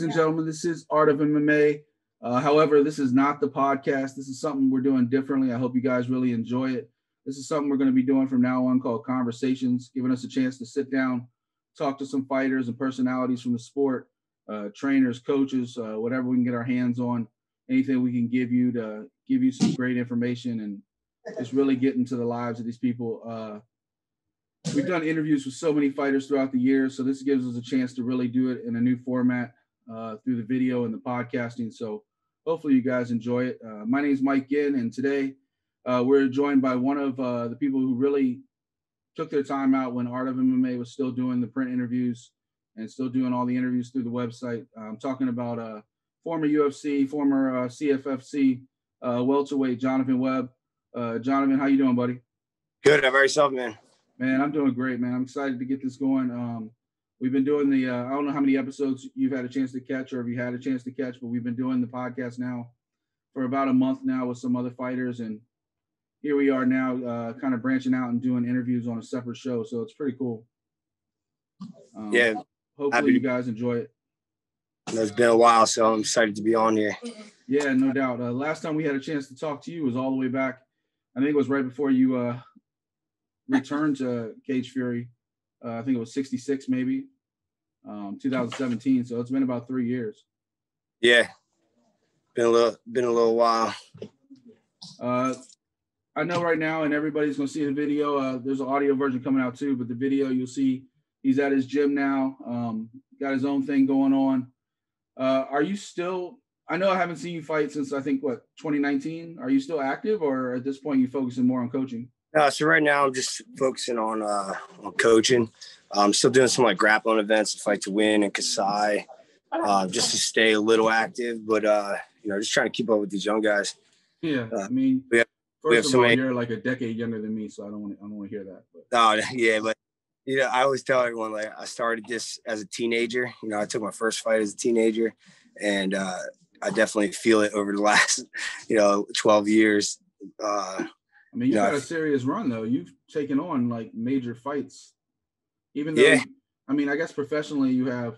and gentlemen, this is Art of MMA. However, this is not the podcast. This is something we're doing differently. I hope you guys really enjoy it. This is something we're going to be doing from now on called Conversations, giving us a chance to sit down, talk to some fighters and personalities from the sport, trainers, coaches, whatever we can get our hands on, anything we can give you to give you some great information and just really get into the lives of these people. We've done interviews with so many fighters throughout the years, so this gives us a chance to really do it in a new format through the video and the podcasting. So hopefully you guys enjoy it. My name is Mike Ginn, and today we're joined by one of the people who really took their time out when Art of MMA was still doing the print interviews and still doing all the interviews through the website. I'm talking about former UFC, former CFFC welterweight Jonathan Webb. Jonathan, how you doing, buddy? Good. How about yourself, man? Man, I'm doing great, man. I'm excited to get this going. We've been doing the, I don't know how many episodes you've had a chance to catch or if you had a chance to catch, but we've been doing the podcast now for about a month now with some other fighters. And here we are now kind of branching out and doing interviews on a separate show. So it's pretty cool. Yeah. Hopefully you guys enjoy it. It's been a while, so I'm excited to be on here. Yeah, no doubt. Last time we had a chance to talk to you was all the way back. I think it was right before you returned to Cage Fury. I think it was 66 maybe, 2017. So it's been about 3 years. Yeah, been a little while. I know right now, and everybody's gonna see the video. There's an audio version coming out too, but the video you'll see he's at his gym now. Got his own thing going on. Are you still? I know I haven't seen you fight since I think 2019. Are you still active, or at this point you focusing more on coaching? So right now I'm just focusing on coaching. I'm still doing some like grappling events, Fight to Win and Kasai, just to stay a little active. But just trying to keep up with these young guys. Yeah, I mean, first of all, you're like a decade younger than me, so I don't want to hear that. But. Oh yeah, but I always tell everyone like I started this as a teenager. I took my first fight as a teenager, and I definitely feel it over the last 12 years. I mean, you've got a serious run, though. You've taken on, like, major fights. Even though, I mean, I guess professionally you have,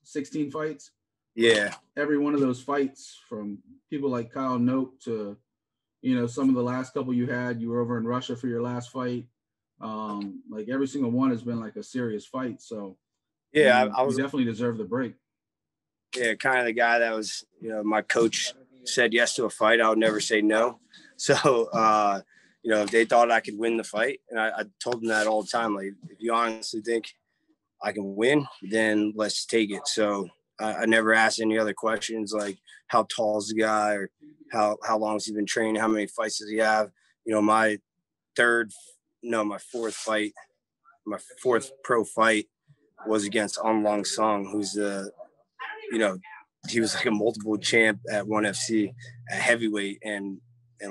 16 fights? Yeah. Every one of those fights, from people like Kyle Nope to, some of the last couple you had, you were over in Russia for your last fight. Like, every single one has been, like, a serious fight. So, yeah, I was definitely deserve the break. Yeah, kind of the guy that was, my coach said yes to a fight. I would never say no. So, if they thought I could win the fight, and I told them that all the time, like, if you honestly think I can win, then let's take it. So I never asked any other questions like how tall is the guy or how long has he been training? How many fights does he have? My fourth pro fight was against Aung La Song, who's he was like a multiple champ at ONE FC at heavyweight and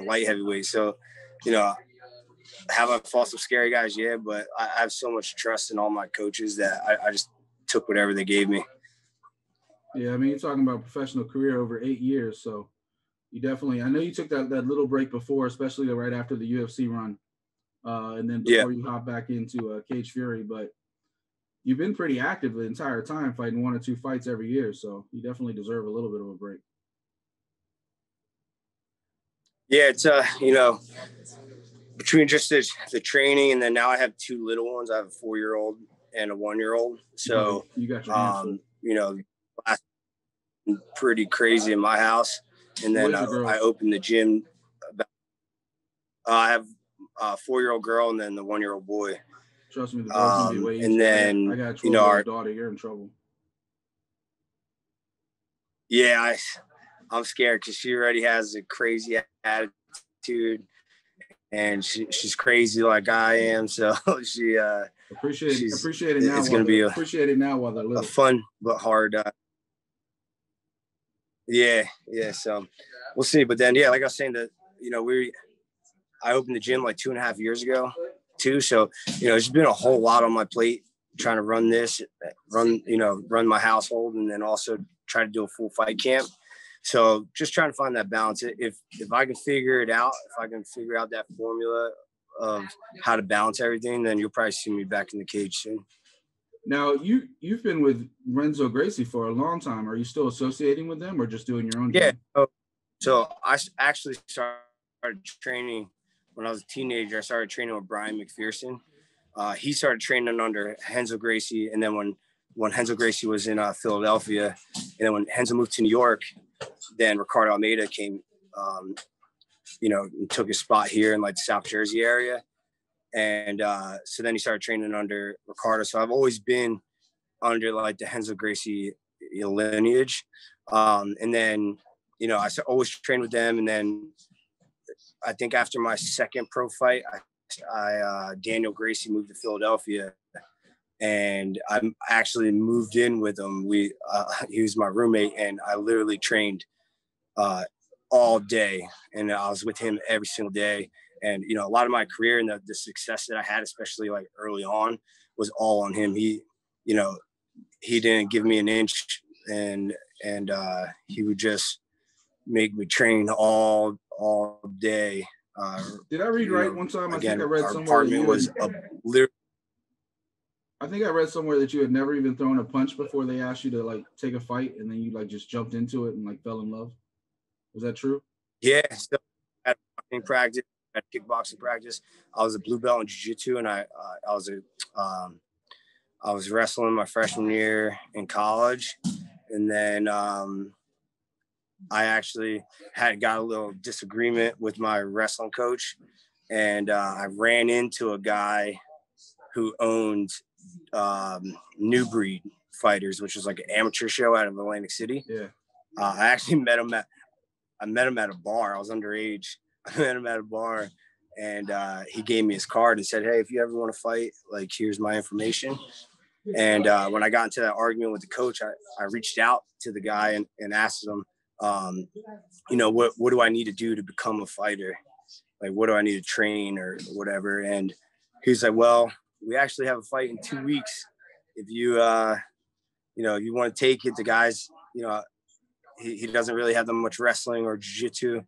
light heavyweight. So, have I fought some scary guys? Yeah, but I have so much trust in all my coaches that I just took whatever they gave me. Yeah, I mean, you're talking about a professional career over 8 years. So you definitely, I know you took that little break before, especially right after the UFC run. And then before you hop back into Cage Fury, but you've been pretty active the entire time, fighting 1 or 2 fights every year. So you definitely deserve a little bit of a break. Yeah, it's, between just the training and then now I have 2 little ones. I have a 4-year-old and a 1-year-old. So, you got your hands full. Pretty crazy in my house. And then I opened the gym. I have a 4-year-old girl and then the 1-year-old boy. Trust me, the boy's gonna be way easier. And then I got a 12-year-old daughter. You're in trouble. Yeah, I'm scared because she already has a crazy attitude, and she's crazy like I am. So she appreciate it now. It's gonna be appreciate it now while they're little. A fun but hard. Yeah. So we'll see. But then, like I was saying, that I opened the gym like 2.5 years ago too. So it's been a whole lot on my plate trying to run my household, and then also try to do a full fight camp. So just trying to find that balance. If I can figure it out, if I can figure out that formula of how to balance everything, then you'll probably see me back in the cage soon. Now you've been with Renzo Gracie for a long time. Are you still associating with them or just doing your own Yeah. gym? So I actually started training when I was a teenager. I started training with Brian McPherson. He started training under Renzo Gracie, and then when Renzo Gracie was in Philadelphia, and then when Renzo moved to New York, then Ricardo Almeida came, and took his spot here in like the South Jersey area. And so then he started training under Ricardo. So I've always been under like the Renzo Gracie lineage. And then, I always trained with them. And then I think after my second pro fight, Daniel Gracie moved to Philadelphia, and I actually moved in with him. He was my roommate, and I literally trained all day, and I was with him every single day. And a lot of my career and the success that I had, especially like early on, was all on him. He didn't give me an inch, and he would just make me train all day. Did I read right one time? Again, I think I read our somewhere apartment was literally. I think I read somewhere that you had never even thrown a punch before they asked you to like take a fight, and then you like just jumped into it and like fell in love. Was that true? Yeah. So at practice, at kickboxing practice, I was a blue belt in jiu-jitsu, and I was wrestling my freshman year in college, and then I actually got a little disagreement with my wrestling coach, and I ran into a guy who owned New Breed Fighters, which was like an amateur show out of Atlantic City. Yeah. I actually met him at a bar. I was underage. I met him at a bar, and he gave me his card and said, "Hey, if you ever want to fight, like, here's my information." And when I got into that argument with the coach, I reached out to the guy and asked him, what do I need to do to become a fighter? Like, what do I need to train or whatever? And he's like, well, we actually have a fight in 2 weeks. If you, you want to take it, the guys, he doesn't really have that much wrestling or jiu-jitsu.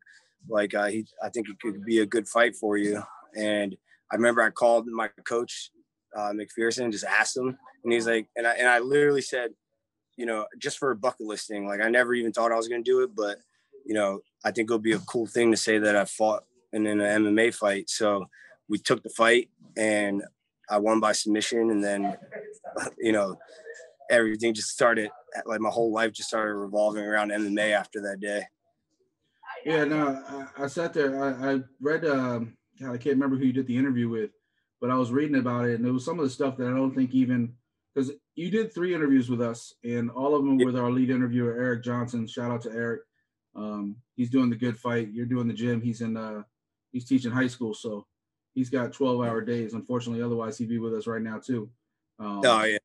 Like, I think it could be a good fight for you. And I remember I called my coach, McPherson, and just asked him, and he's like, and I literally said, just for a bucket list thing, like, I never even thought I was going to do it, but, I think it'll be a cool thing to say that I fought in an MMA fight. So we took the fight, and I won by submission. And then, everything just started, like, my whole life just started revolving around MMA after that day. Yeah, no, I sat there. I read, God, I can't remember who you did the interview with, but I was reading about it, and it was some of the stuff that I don't think even, because you did 3 interviews with us, and all of them with our lead interviewer, Eric Johnson. Shout out to Eric. He's doing the good fight. You're doing the gym. He's teaching high school, so he's got 12-hour days. Unfortunately, otherwise he'd be with us right now too. Oh yeah.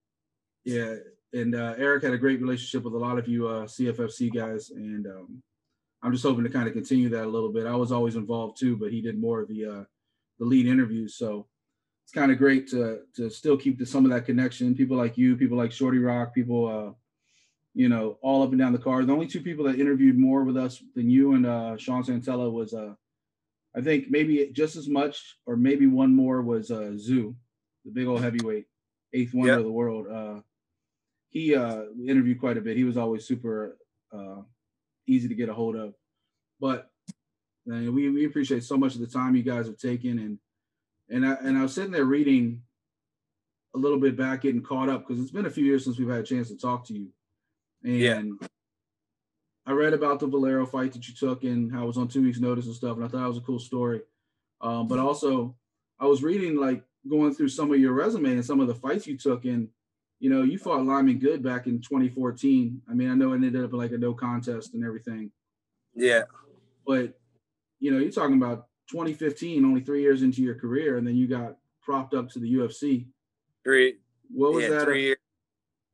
Yeah, and Eric had a great relationship with a lot of you CFFC guys, and I'm just hoping to kind of continue that a little bit. I was always involved too, but he did more of the lead interviews, so it's kind of great to still keep some of that connection. People like you, people like Shorty Rock, people all up and down the card. The only 2 people that interviewed more with us than you and Sean Santella was I think maybe just as much, or maybe one more, was Zoo, the big old heavyweight, 8th wonder of the world. He interviewed quite a bit. He was always super easy to get a hold of. But we appreciate so much of the time you guys have taken. And I was sitting there reading a little bit back, getting caught up, because it's been a few years since we've had a chance to talk to you. And I read about the Valero fight that you took and how it was on 2 weeks' notice and stuff, and I thought it was a cool story. But also, I was reading, like, going through some of your resume and some of the fights you took, and you fought Lyman Good back in 2014. I mean, I know it ended up like a no contest and everything. Yeah. But you're talking about 2015, only 3 years into your career, and then you got propped up to the UFC. What was that? 3 years.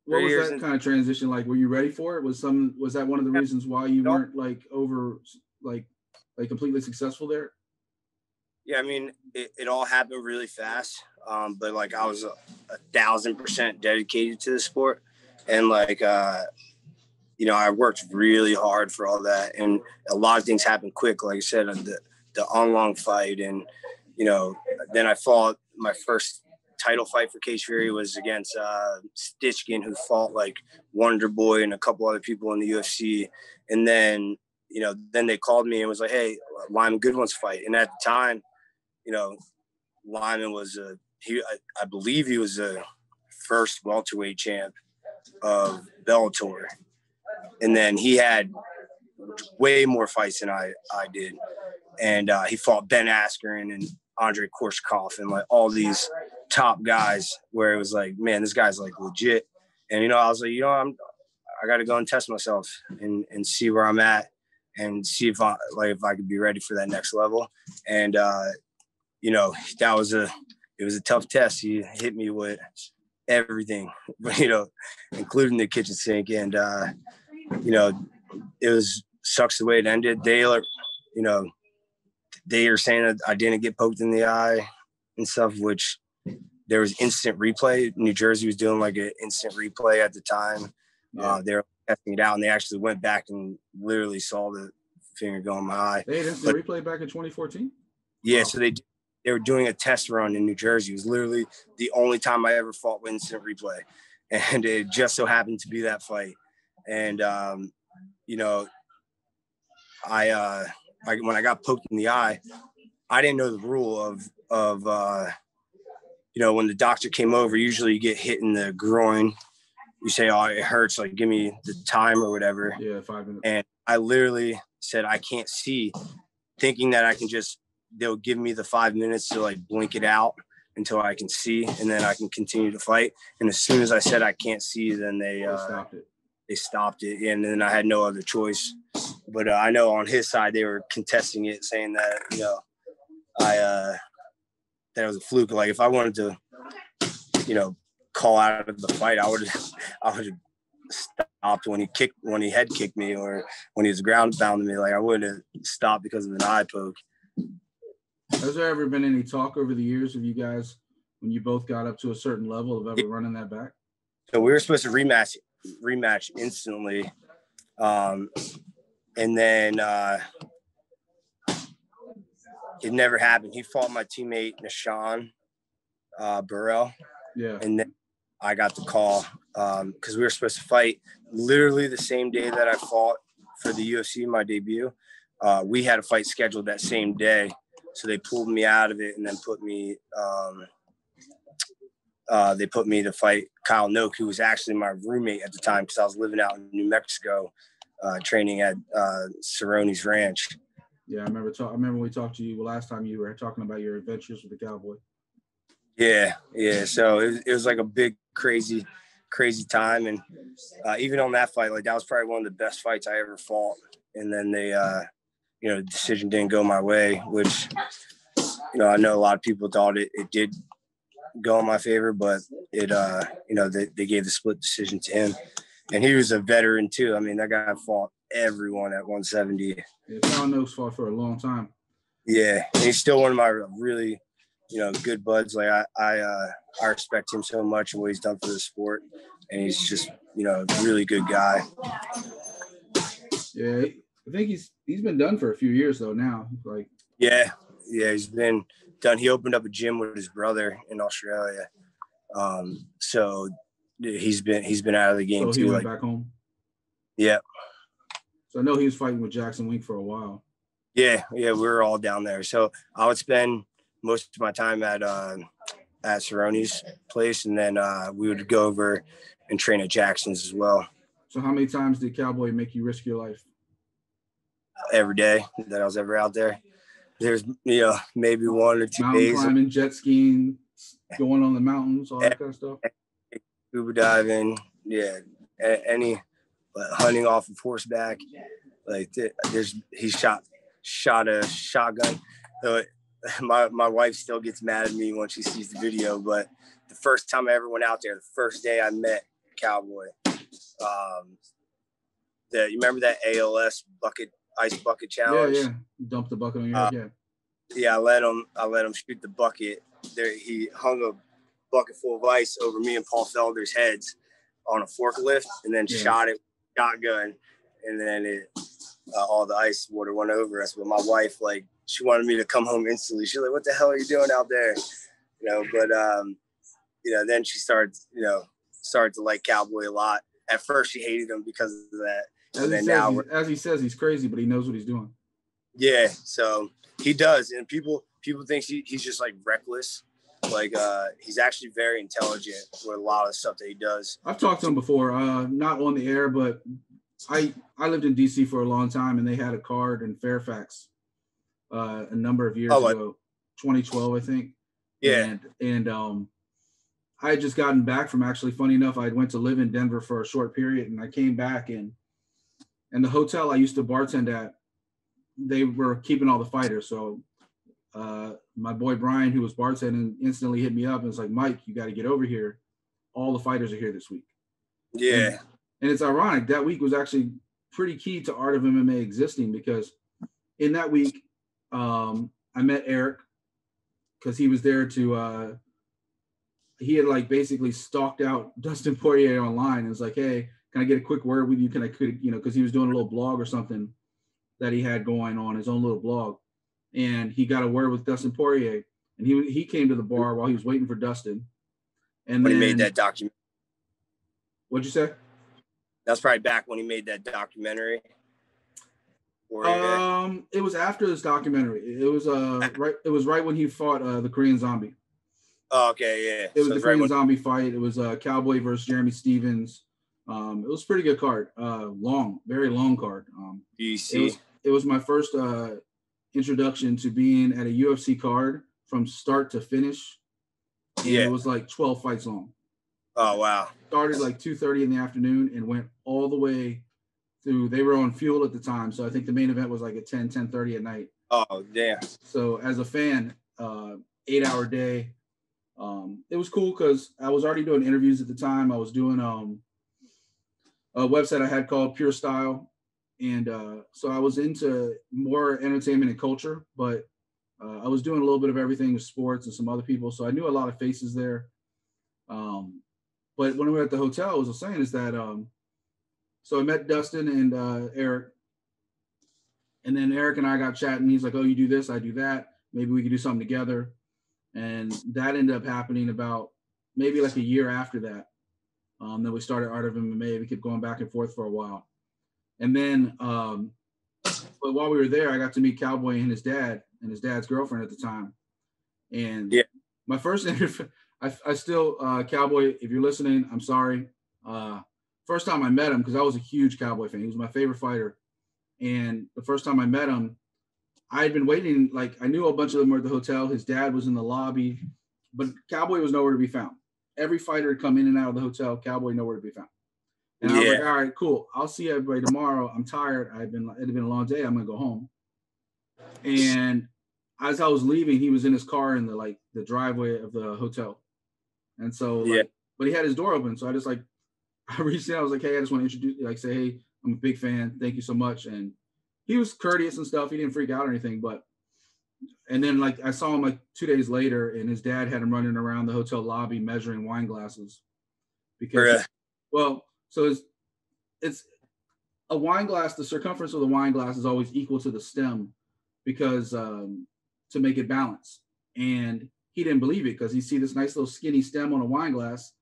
What was that kind of transition like? Were you ready for it? Was that one of the reasons why you weren't completely successful there? Yeah, I mean, it all happened really fast. But like, I was 1,000% dedicated to the sport, and like, I worked really hard for all that, and a lot of things happened quick. Like I said, the Onlong fight, and then I fought my first title fight for Cage Fury was against Stitchkin, who fought like Wonder Boy and a couple other people in the UFC. And then, then they called me and was like, hey, Lyman Good wants to fight. And at the time, Lyman was I believe he was the first welterweight champ of Bellator. And then he had way more fights than I did. And he fought Ben Askren and Andrei Korshkov and like all these top guys where it was like, man, this guy's like legit. And, I was like, I got to go and test myself and see where I'm at and see if I could be ready for that next level. And, it was a tough test. He hit me with everything, including the kitchen sink. And, it was sucks the way it ended. They are saying that I didn't get poked in the eye and stuff, which there was instant replay. New Jersey was doing like an instant replay at the time. Yeah. They were testing it out, and they actually went back and literally saw the finger go in my eye. They had instant replay back in 2014? Yeah, wow. So they were doing a test run in New Jersey. It was literally the only time I ever fought with instant replay. And it just so happened to be that fight. And, when I got poked in the eye, I didn't know the rule of when the doctor came over, usually you get hit in the groin. You say, oh, it hurts. Like, give me the time or whatever. Yeah, 5 minutes. And I literally said, I can't see, thinking that they'll give me the 5 minutes to like blink it out until I can see, and then I can continue to fight. And as soon as I said I can't see, then they stopped it. They stopped it, and then I had no other choice. But I know on his side they were contesting it, saying that that it was a fluke. Like if I wanted to, call out of the fight, I would have stopped when he head kicked me or when he was ground pounding me. Like I wouldn't have stopped because of an eye poke. Has there ever been any talk over the years of you guys when you both got up to a certain level of ever running that back? So we were supposed to rematch instantly. And then it never happened. He fought my teammate, Nishan Burrell. Yeah. And then I got the call because we were supposed to fight literally the same day that I fought for the UFC, my debut. We had a fight scheduled that same day. So they pulled me out of it and then put me to fight Kyle Noak, who was actually my roommate at the time because I was living out in New Mexico, training at Cerrone's Ranch. Yeah, I remember we talked to you last time. You were talking about your adventures with the Cowboy. Yeah. So it was like a big, crazy time, and even on that fight, like that was probably one of the best fights I ever fought. And then they, the decision didn't go my way, which I know a lot of people thought it did go in my favor, but it they gave the split decision to him, and he was a veteran too. I mean, that guy fought everyone at 170. Yeah, Kyle Noakes fought for a long time. Yeah, and he's still one of my really good buds. Like I respect him so much and what he's done for the sport, and he's just a really good guy. Yeah, I think he's been done for a few years though now. Like yeah, he's been done. He opened up a gym with his brother in Australia. So he's been out of the game too. He went back home. Yeah. So I know he was fighting with Jackson Wink for a while. Yeah, we were all down there. So I would spend most of my time at Cerrone's place, and then we would go over and train at Jackson's as well. So how many times did Cowboy make you risk your life? Every day that I was ever out there. There's maybe 1 or 2 mountain days. Climbing, jet skiing, going on the mountains, all that kind of stuff. Scuba diving, any hunting off of horseback. Like he shot a shotgun. So my wife still gets mad at me when she sees the video. But the first time I ever went out there, the first day I met Cowboy, you remember that ALS ice bucket challenge? Yeah. Dump the bucket on your head. Yeah, I let him shoot the bucket. There, he hung a bucket full of ice over me and Paul Felder's heads on a forklift, and then shot it shotgun, and then all the ice water went over us. But my wife, she wanted me to come home instantly. She's like, "What the hell are you doing out there?" But then she started to like Cowboy a lot. At first, she hated him because of that. As he says, he's crazy, but he knows what he's doing. Yeah, so he does, and people think he's just like reckless. Like he's actually very intelligent with a lot of stuff that he does. I've talked to him before, not on the air, but I lived in DC for a long time, and they had a card in Fairfax a number of years ago, 2012, I think. Yeah, and I had just gotten back from, actually, funny enough, I went to live in Denver for a short period, and I came back, and the hotel I used to bartend at, they were keeping all the fighters. So my boy Brian, who was bartending, instantly hit me up and was like, Mike, you got to get over here. All the fighters are here this week. Yeah. And it's ironic. That week was actually pretty key to Art of MMA existing, because in that week, I met Eric, because he was there to he had like basically stalked out Dustin Poirier online and was like, hey, can I get a quick word with you? Because he was doing a little blog or something that he had going on, his own little blog. And he got a word with Dustin Poirier, and he came to the bar while he was waiting for Dustin. And when then he made that documentary. What'd you say? That's probably back when he made that documentary. It was after this documentary. It was right when he fought the Korean Zombie. Oh, okay, yeah. It was the Korean Zombie fight. It was Cowboy versus Jeremy Stevens. It was a pretty good card. Very long card. It was my first introduction to being at a UFC card from start to finish. And it was like 12 fights long. Oh, wow. Started like 2:30 in the afternoon and went all the way through. They were on Fuel at the time, so I think the main event was like at 10:30 at night. Oh, damn. So as a fan, 8-hour day. It was cool because I was already doing interviews at the time. I was doing a website I had called Pure Style. And so I was into more entertainment and culture, but I was doing a little bit of everything with sports and some other people. So I knew a lot of faces there. But when we were at the hotel, what I was saying is that, so I met Dustin and Eric. And then Eric and I got chatting. He's like, oh, you do this, I do that. Maybe we could do something together. And that ended up happening about maybe like a year after that. Then we started Art of MMA. We kept going back and forth for a while. And then, but while we were there, I got to meet Cowboy and his dad's girlfriend at the time. And my first interview, I still, Cowboy, if you're listening, I'm sorry. First time I met him, because I was a huge Cowboy fan. He was my favorite fighter. And the first time I met him, I had been waiting, like I knew a bunch of them were at the hotel. His dad was in the lobby, but Cowboy was nowhere to be found. Every fighter had come in and out of the hotel. Cowboy nowhere to be found. And I was like, all right, cool. I'll see everybody tomorrow. I'm tired. It had been a long day. I'm going to go home. And as I was leaving, he was in his car in the driveway of the hotel. And so, but he had his door open. So I just I reached out. I was like, hey, I just want to introduce, say, hey, I'm a big fan. Thank you so much. And he was courteous and stuff. He didn't freak out or anything, and then I saw him 2 days later, and his dad had him running around the hotel lobby measuring wine glasses because, so it's a wine glass. The circumference of the wine glass is always equal to the stem because to make it balance. And he didn't believe it because he see this nice little skinny stem on a wine glass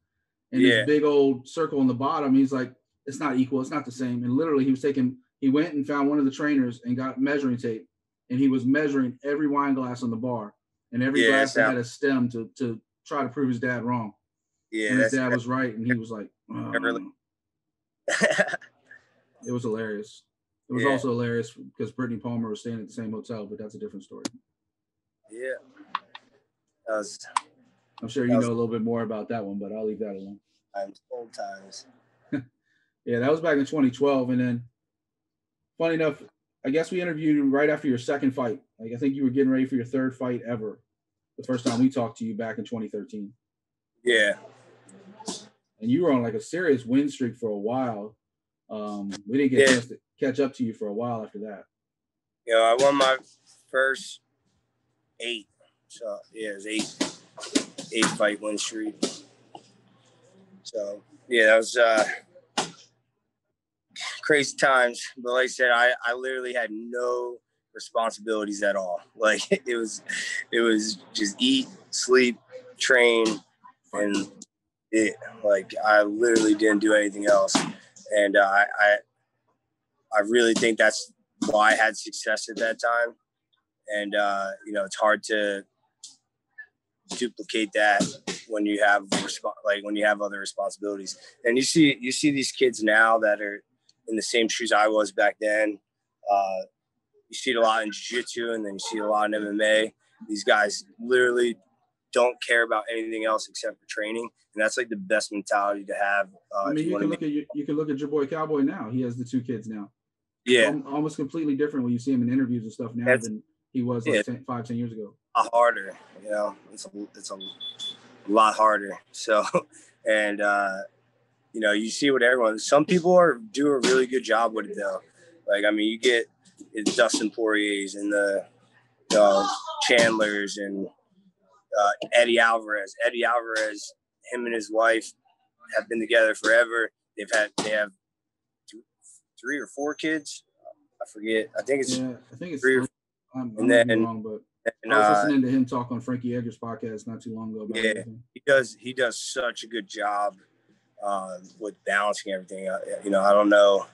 and this big old circle on the bottom. He's like, it's not equal. It's not the same. And literally he went and found one of the trainers and got measuring tape, and he was measuring every wine glass on the bar and every glass that had a stem to try to prove his dad wrong. Yeah, and his dad was right, and he was like, it was hilarious. It was also hilarious because Brittany Palmer was staying at the same hotel, but that's a different story. Yeah. I'm sure you know a little bit more about that one, but I'll leave that alone. Old times. Yeah, that was back in 2012. And then, funny enough, I guess we interviewed you right after your second fight. I think you were getting ready for your third fight ever. The first time we talked to you back in 2013. Yeah. And you were on a serious win streak for a while. We didn't get a chance to catch up to you for a while after that. I won my first 8. So, it was 8 fight win streak. So, that was crazy times. But like I said, I literally had no responsibilities at all. It was just eat, sleep, train, and I literally didn't do anything else. And I really think that's why I had success at that time. And, it's hard to duplicate that when you have other responsibilities. And you see these kids now that are in the same shoes I was back then. You see it a lot in jiu-jitsu, and then you see it a lot in MMA. These guys literally don't care about anything else except for training. And that's like the best mentality to have. You can look at your boy Cowboy now. He has the 2 kids now. Yeah. Almost completely different when you see him in interviews and stuff now than he was 5-10 years ago. A lot harder, it's a lot harder. So, and, you see what some people do a really good job with it though. You get Dustin Poiriers and the Chandlers and Eddie Alvarez. Eddie Alvarez, him and his wife have been together forever. They have 3 or 4 kids. I forget. I think it's 3 or 4. I'm wrong, but I was listening to him talk on Frankie Edgar's podcast not too long ago. About he does such a good job with balancing everything. I don't know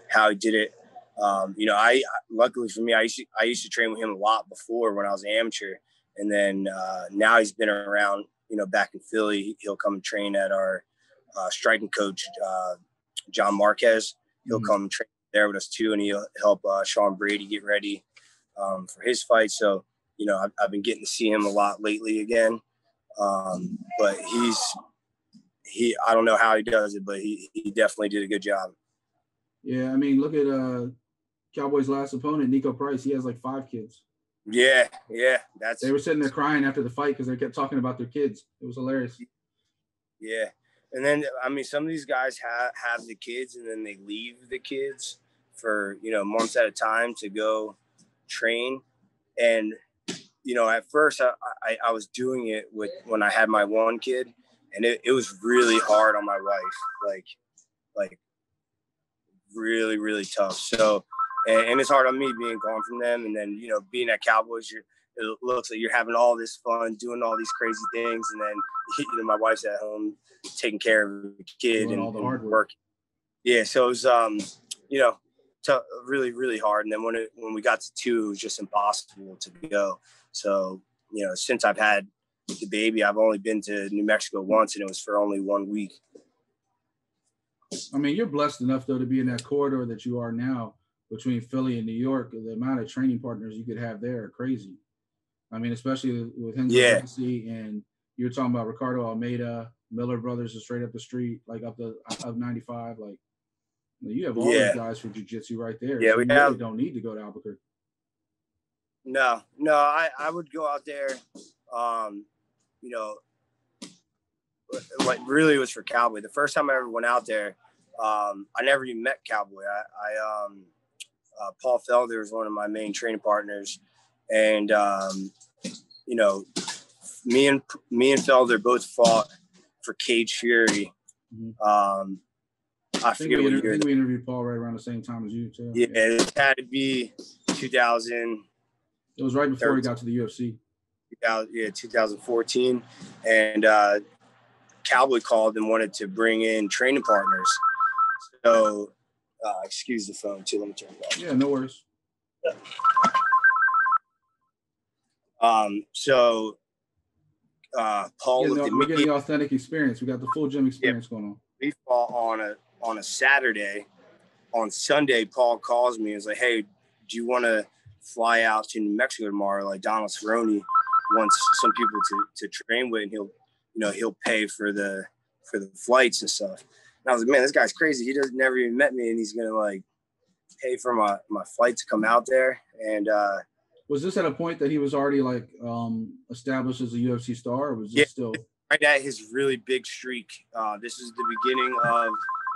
how he did it. I luckily for me, I used to train with him a lot before when I was an amateur, and then now he's been around. Back in Philly, he'll come and train at our striking coach, John Marquez. He'll come train there with us too, and he'll help Sean Brady get ready for his fight. So, I've been getting to see him a lot lately again. But I don't know how he does it, but he definitely did a good job. Yeah. Look at Cowboys' last opponent, Nico Price. He has like 5 kids. Yeah. They were sitting there crying after the fight because they kept talking about their kids. It was hilarious. Yeah. And then, some of these guys have the kids, and then they leave the kids for, months at a time to go train. And, at first I was doing it when I had my one kid, and it was really hard on my wife, like really, really tough. So, and it's hard on me being gone from them. And then, being at Cowboys, it looks like you're having all this fun, doing all these crazy things. And then, my wife's at home taking care of the kid and all the hard work. Yeah. So it was, really, really hard. And then when we got to 2, it was just impossible to go. So, since I've had the baby, I've only been to New Mexico once, and it was for only 1 week. You're blessed enough though to be in that corridor that you are now between Philly and New York. The amount of training partners you could have there are crazy. Especially with Renzo Legacy, and you're talking about Ricardo Almeida, Miller Brothers are straight up the street, like up 95. Like, you have all these guys for jiu-jitsu right there. Yeah, so we really don't need to go to Albuquerque. No, I would go out there. What really was for Cowboy. The first time I ever went out there, I never even met Cowboy. Paul Felder was one of my main training partners, and me and Felder both fought for Cage Fury. Mm-hmm. I think we interviewed Paul right around the same time as you too. Yeah, it had to be 2000. It was right before he got to the UFC. 2014, and Cowboy called and wanted to bring in training partners. So, excuse the phone too. Let me turn it off. Yeah, no worries. So Paul looked at me. We're getting the authentic experience. We got the full gym experience going on. We fought on a Saturday. On Sunday, Paul calls me and is like, "Hey, do you want to fly out to New Mexico tomorrow? Like, Donald Cerrone wants some people to train with, and he'll pay for the flights and stuff." And I was like, "Man, this guy's crazy. He never even met me, and he's gonna like pay for my flight to come out there." And was this at a point that he was already like established as a UFC star, or was this still right at his really big streak? This is the beginning of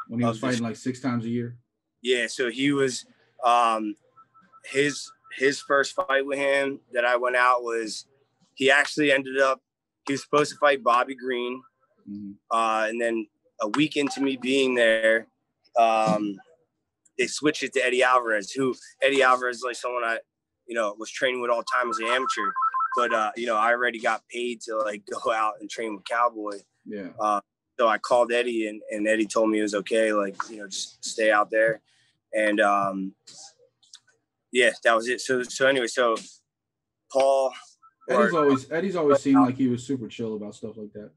when he was fighting like 6 times a year. Yeah, so he was his first fight with him that I went out was he actually ended up he was supposed to fight Bobby Green, and then a week into me being there, they switched it to Eddie Alvarez. Eddie Alvarez is like someone I was training with all the time as an amateur, but I already got paid to like go out and train with Cowboy. Yeah. So I called Eddie, and Eddie told me it was okay. Like, just stay out there. And yeah, that was it. So anyway, so Paul. Eddie's always seemed like he was super chill about stuff like that.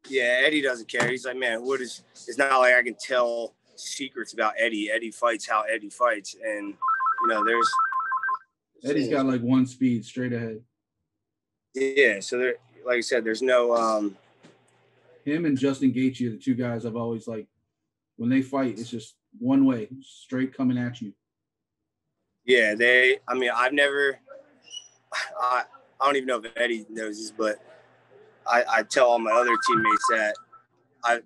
Yeah, Eddie doesn't care. He's like, man, it's not like I can tell secrets about Eddie. Eddie fights how Eddie fights. And, Eddie's got like one speed straight ahead. Yeah. So there, like I said, there's no, him and Justin Gaethje are the two guys I've always like, when they fight, it's just one way, straight coming at you. Yeah. I don't even know if Eddie knows this, but I tell all my other teammates that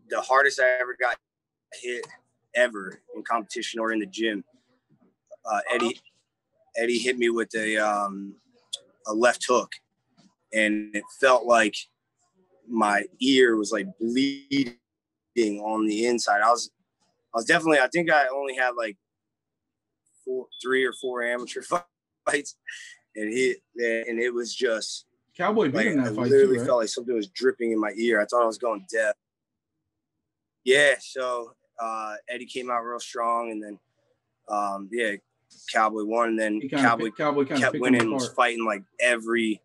the hardest I ever got hit ever in competition or in the gym, Eddie hit me with a left hook, and it felt like my ear was like bleeding on the inside. I was definitely, I think I only had like 3 or 4 amateur fights, and it was just Cowboy beat him that fight. I literally felt like something was dripping in my ear. I thought I was going deaf. Yeah, so Eddie came out real strong, and then Cowboy won, and then Cowboy kept winning, was fighting like every.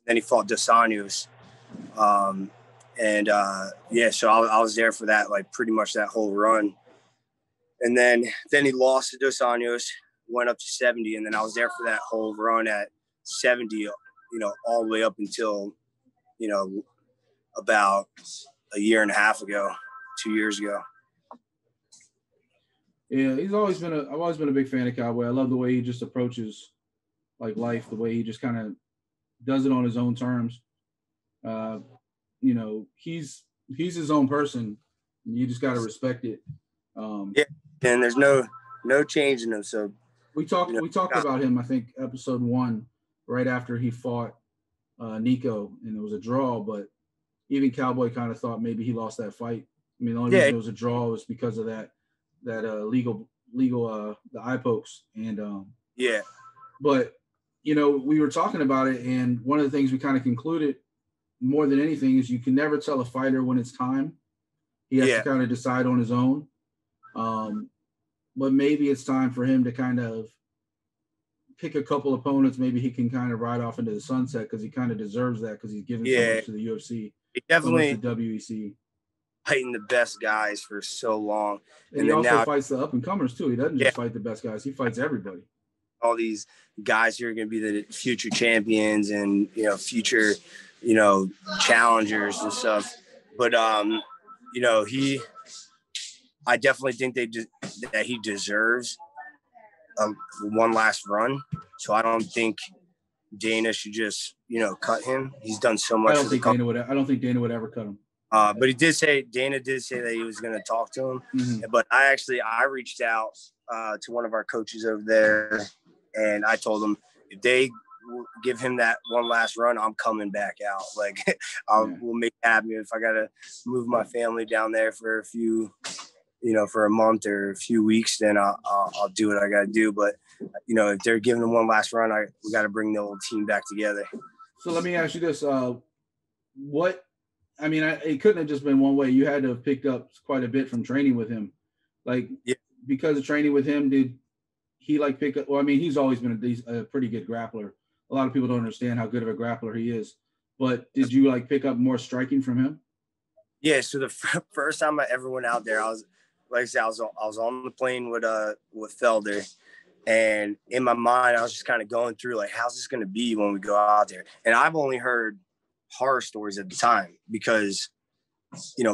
Then he fought Dos Anjos, so I was there for that, like pretty much that whole run, and then he lost to Dos Anjos, went up to 70, and then I was there for that whole run at 70, all the way up until, about a year and a half ago, 2 years ago. Yeah, I've always been a big fan of Cowboy. I love the way he just approaches like life, the way he just kind of does it on his own terms. He's his own person. You just got to respect it. Yeah, and there's no changing him. So we talked about him, I think, episode 1, right after he fought Nico, and it was a draw. But even Cowboy kind of thought maybe he lost that fight. I mean, the only reason it was a draw was because of that legal the eye pokes, and But we were talking about it, and one of the things we kind of concluded more than anything is you can never tell a fighter when it's time. He has to kind of decide on his own. But maybe it's time for him to kind of pick a couple opponents. Maybe he can kind of ride off into the sunset because he kind of deserves that because he's given so much to the UFC. He definitely so much to WEC. Fighting the best guys for so long. And he also fights the up-and-comers too. He doesn't just fight the best guys. He fights everybody. All these guys who are going to be the future champions and, future, challengers and stuff. But, I definitely think that he deserves one last run. So I don't think Dana should just, cut him. He's done so much. I don't think Dana would ever cut him. But Dana did say that he was going to talk to him. Mm-hmm. But I reached out to one of our coaches over there, and I told him if they give him that one last run, I'm coming back out. Like, we'll make it happen. If I got to move my family down there for a few, for a month or a few weeks, then I'll do what I got to do. But, if they're giving him one last run, we got to bring the old team back together. So let me ask you this. It couldn't have just been one way. You had to have picked up quite a bit from training with him. Because of training with him, did he pick up? Well, I mean, he's always been a pretty good grappler. A lot of people don't understand how good of a grappler he is. But did you pick up more striking from him? Yeah. So the first time I ever went out there, I was on the plane with Felder, and in my mind, I was just kind of going through how's this going to be when we go out there? And I've only heard horror stories at the time because,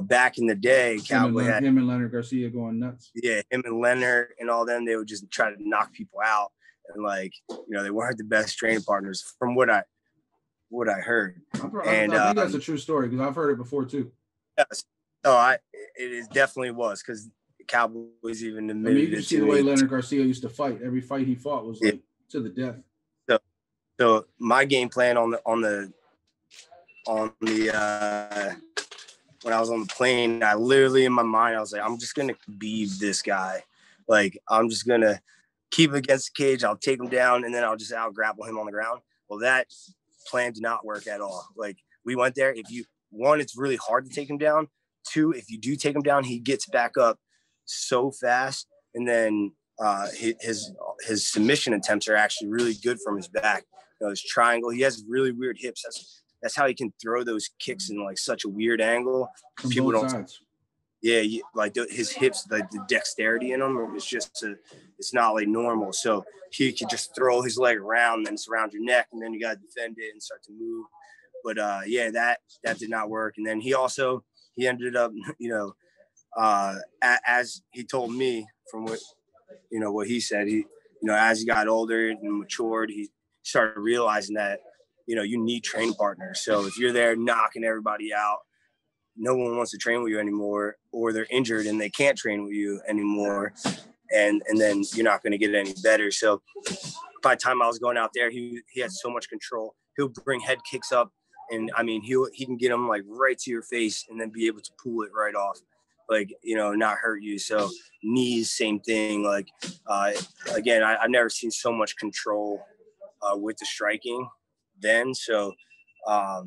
back in the day, Cowboy had him and Leonard Garcia going nuts. Yeah, him and Leonard and all them, they would just try to knock people out, and they weren't the best training partners from what I heard. I think that's a true story because I've heard it before too. Yes. It definitely was because Cowboys even admitted you can see the way Leonard Garcia used to fight. Every fight he fought was to the death. So my game plan on the when I was on the plane, I literally in my mind, I was like, I'm just going to be this guy. I'm just going to keep him against the cage. I'll take him down and then I'll just out grapple him on the ground. Well, that plan did not work at all. Like, we went there. One, it's really hard to take him down. Two, if you do take him down, he gets back up so fast. And then his submission attempts are actually really good from his back. His triangle, he has really weird hips. That's how he can throw those kicks in like such a weird angle. From people both sides. Yeah, like his hips, like the dexterity in them, it's not like normal. So he could just throw his leg around and it's around your neck, and then you got to defend it and start to move. But yeah, that did not work. And then he ended up, as he told me from what he said, as he got older and matured, he started realizing that, you need training partners. So if you're there knocking everybody out, no one wants to train with you anymore, or they're injured and they can't train with you anymore. And then you're not going to get any better. So by the time I was going out there, he had so much control. He'll bring head kicks up, and I mean, he can get them like right to your face and then be able to pull it right off, like, not hurt you. So knees, same thing. Like, again, I've never seen so much control with the striking then. So, I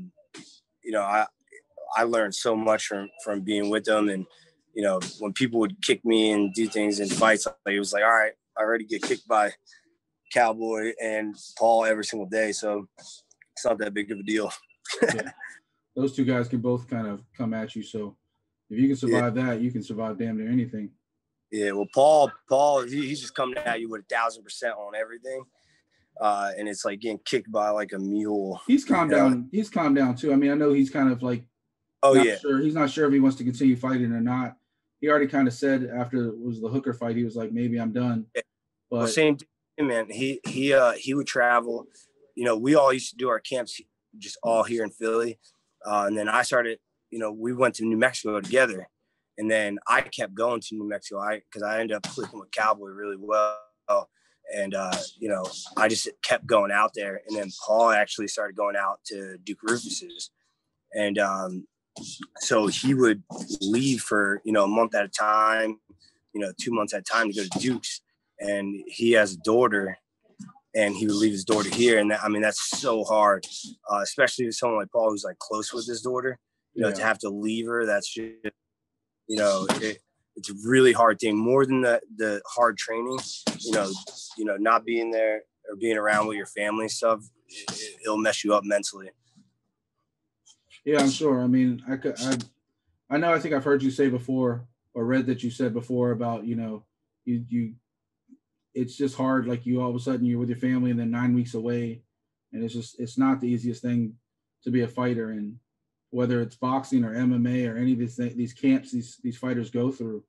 learned so much from being with them. And, when people would kick me and do things in fights, it was like, all right, I already get kicked by Cowboy and Paul every single day. So it's not that big of a deal. Yeah. Those two guys can both kind of come at you. So if you can survive that, you can survive damn near anything. Yeah. Well, Paul, he's just coming at you with 1,000% on everything. And it's like getting kicked by like a mule. He's calmed down. He's calmed down too. I mean, I know he's kind of like, sure. He's not sure if he wants to continue fighting or not. He already kind of said after it was the Hooker fight, he was like, maybe I'm done. Yeah. But same thing, man. He would travel. We all used to do our camps just all here in Philly. And then I started, we went to New Mexico together. And then I kept going to New Mexico because I ended up clicking with Cowboy really well. And, I just kept going out there. And then Paul actually started going out to Duke Rufus's. And so he would leave for, a month at a time, 2 months at a time to go to Duke's. And he has a daughter, and he would leave his daughter here. And that's so hard, especially with someone like Paul who's like close with his daughter, to have to leave her. That's just, it's a really hard thing, more than the hard training, not being there or being around with your family and stuff. It'll mess you up mentally. Yeah, I'm sure. I mean, I know, I think I've heard you say before, or read that you said before about, you it's just hard. Like, you all of a sudden you're with your family and then 9 weeks away, and it's not the easiest thing to be a fighter. And whether it's boxing or MMA or any of these camps, these fighters go through.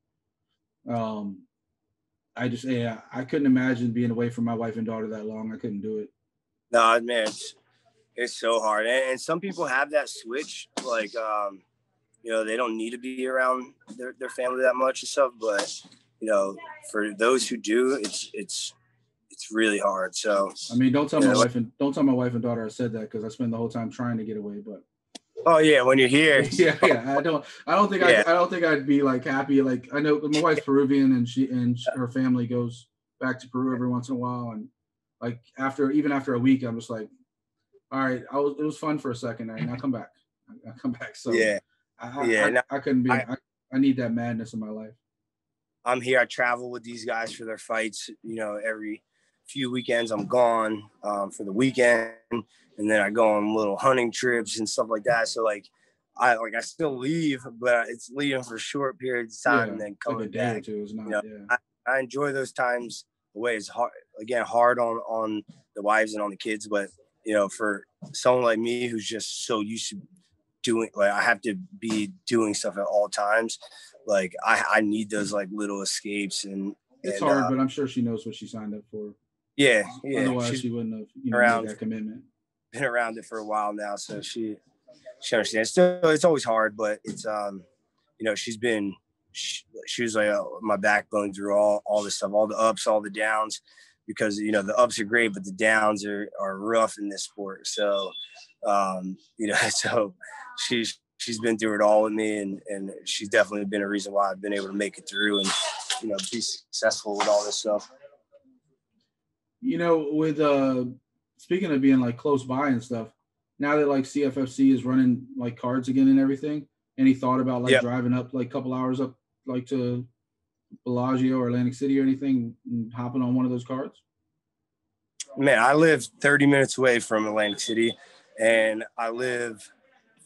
I couldn't imagine being away from my wife and daughter that long. I couldn't do it. No, man, it's so hard. And some people have that switch, like, they don't need to be around their family that much and stuff. But, for those who do, it's really hard. So, I mean, don't tell my wife and daughter I said that, because I spend the whole time trying to get away. But oh yeah, when you're here, yeah, I don't think I'd be like happy. Like, I know my wife's Peruvian, and her family goes back to Peru every once in a while, and like after a week, I'm just like, all right, it was fun for a second. Now come back. I come back. So yeah, I couldn't be. I need that madness in my life. I'm here. I travel with these guys for their fights. Every few weekends I'm gone for the weekend, and then I go on little hunting trips and stuff like that. So I still leave, but it's leaving for short periods of time and then coming back. Or two is not, I enjoy those times away. It's hard on the wives and on the kids, but for someone like me who's just so used to doing, like, I have to be doing stuff at all times. Like, I need those like little escapes, and it's hard, but I'm sure she knows what she signed up for. Yeah. Otherwise, she wouldn't have made that commitment. Been around it for a while now, so she understands. Still, it's always hard, but it's she was like my backbone through all this stuff, all the ups, all the downs, because the ups are great, but the downs are rough in this sport. So so she's been through it all with me, and she's definitely been a reason why I've been able to make it through and be successful with all this stuff. With speaking of being like close by and stuff, now that like CFFC is running like cards again and everything, any thought about like driving up like a couple hours up like to Bellagio or Atlantic City or anything and hopping on one of those cards? Man, I live 30 minutes away from Atlantic City, and I live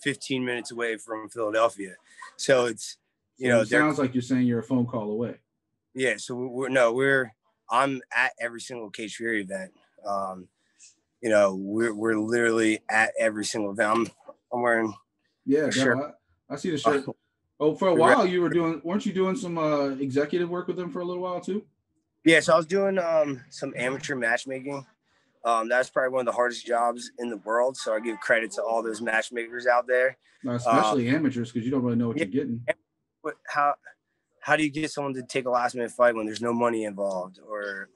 15 minutes away from Philadelphia. So it's, it sounds like you're saying you're a phone call away. Yeah. So I'm at every single Cage Fury event. We're literally at every single event. I'm wearing. Yeah, I see the shirt. For a while weren't you doing some executive work with them for a little while too? Yeah, so I was doing some amateur matchmaking. That's probably one of the hardest jobs in the world. So I give credit to all those matchmakers out there. Especially amateurs, because you don't really know what you're getting. But how do you get someone to take a last minute fight when there's no money involved, or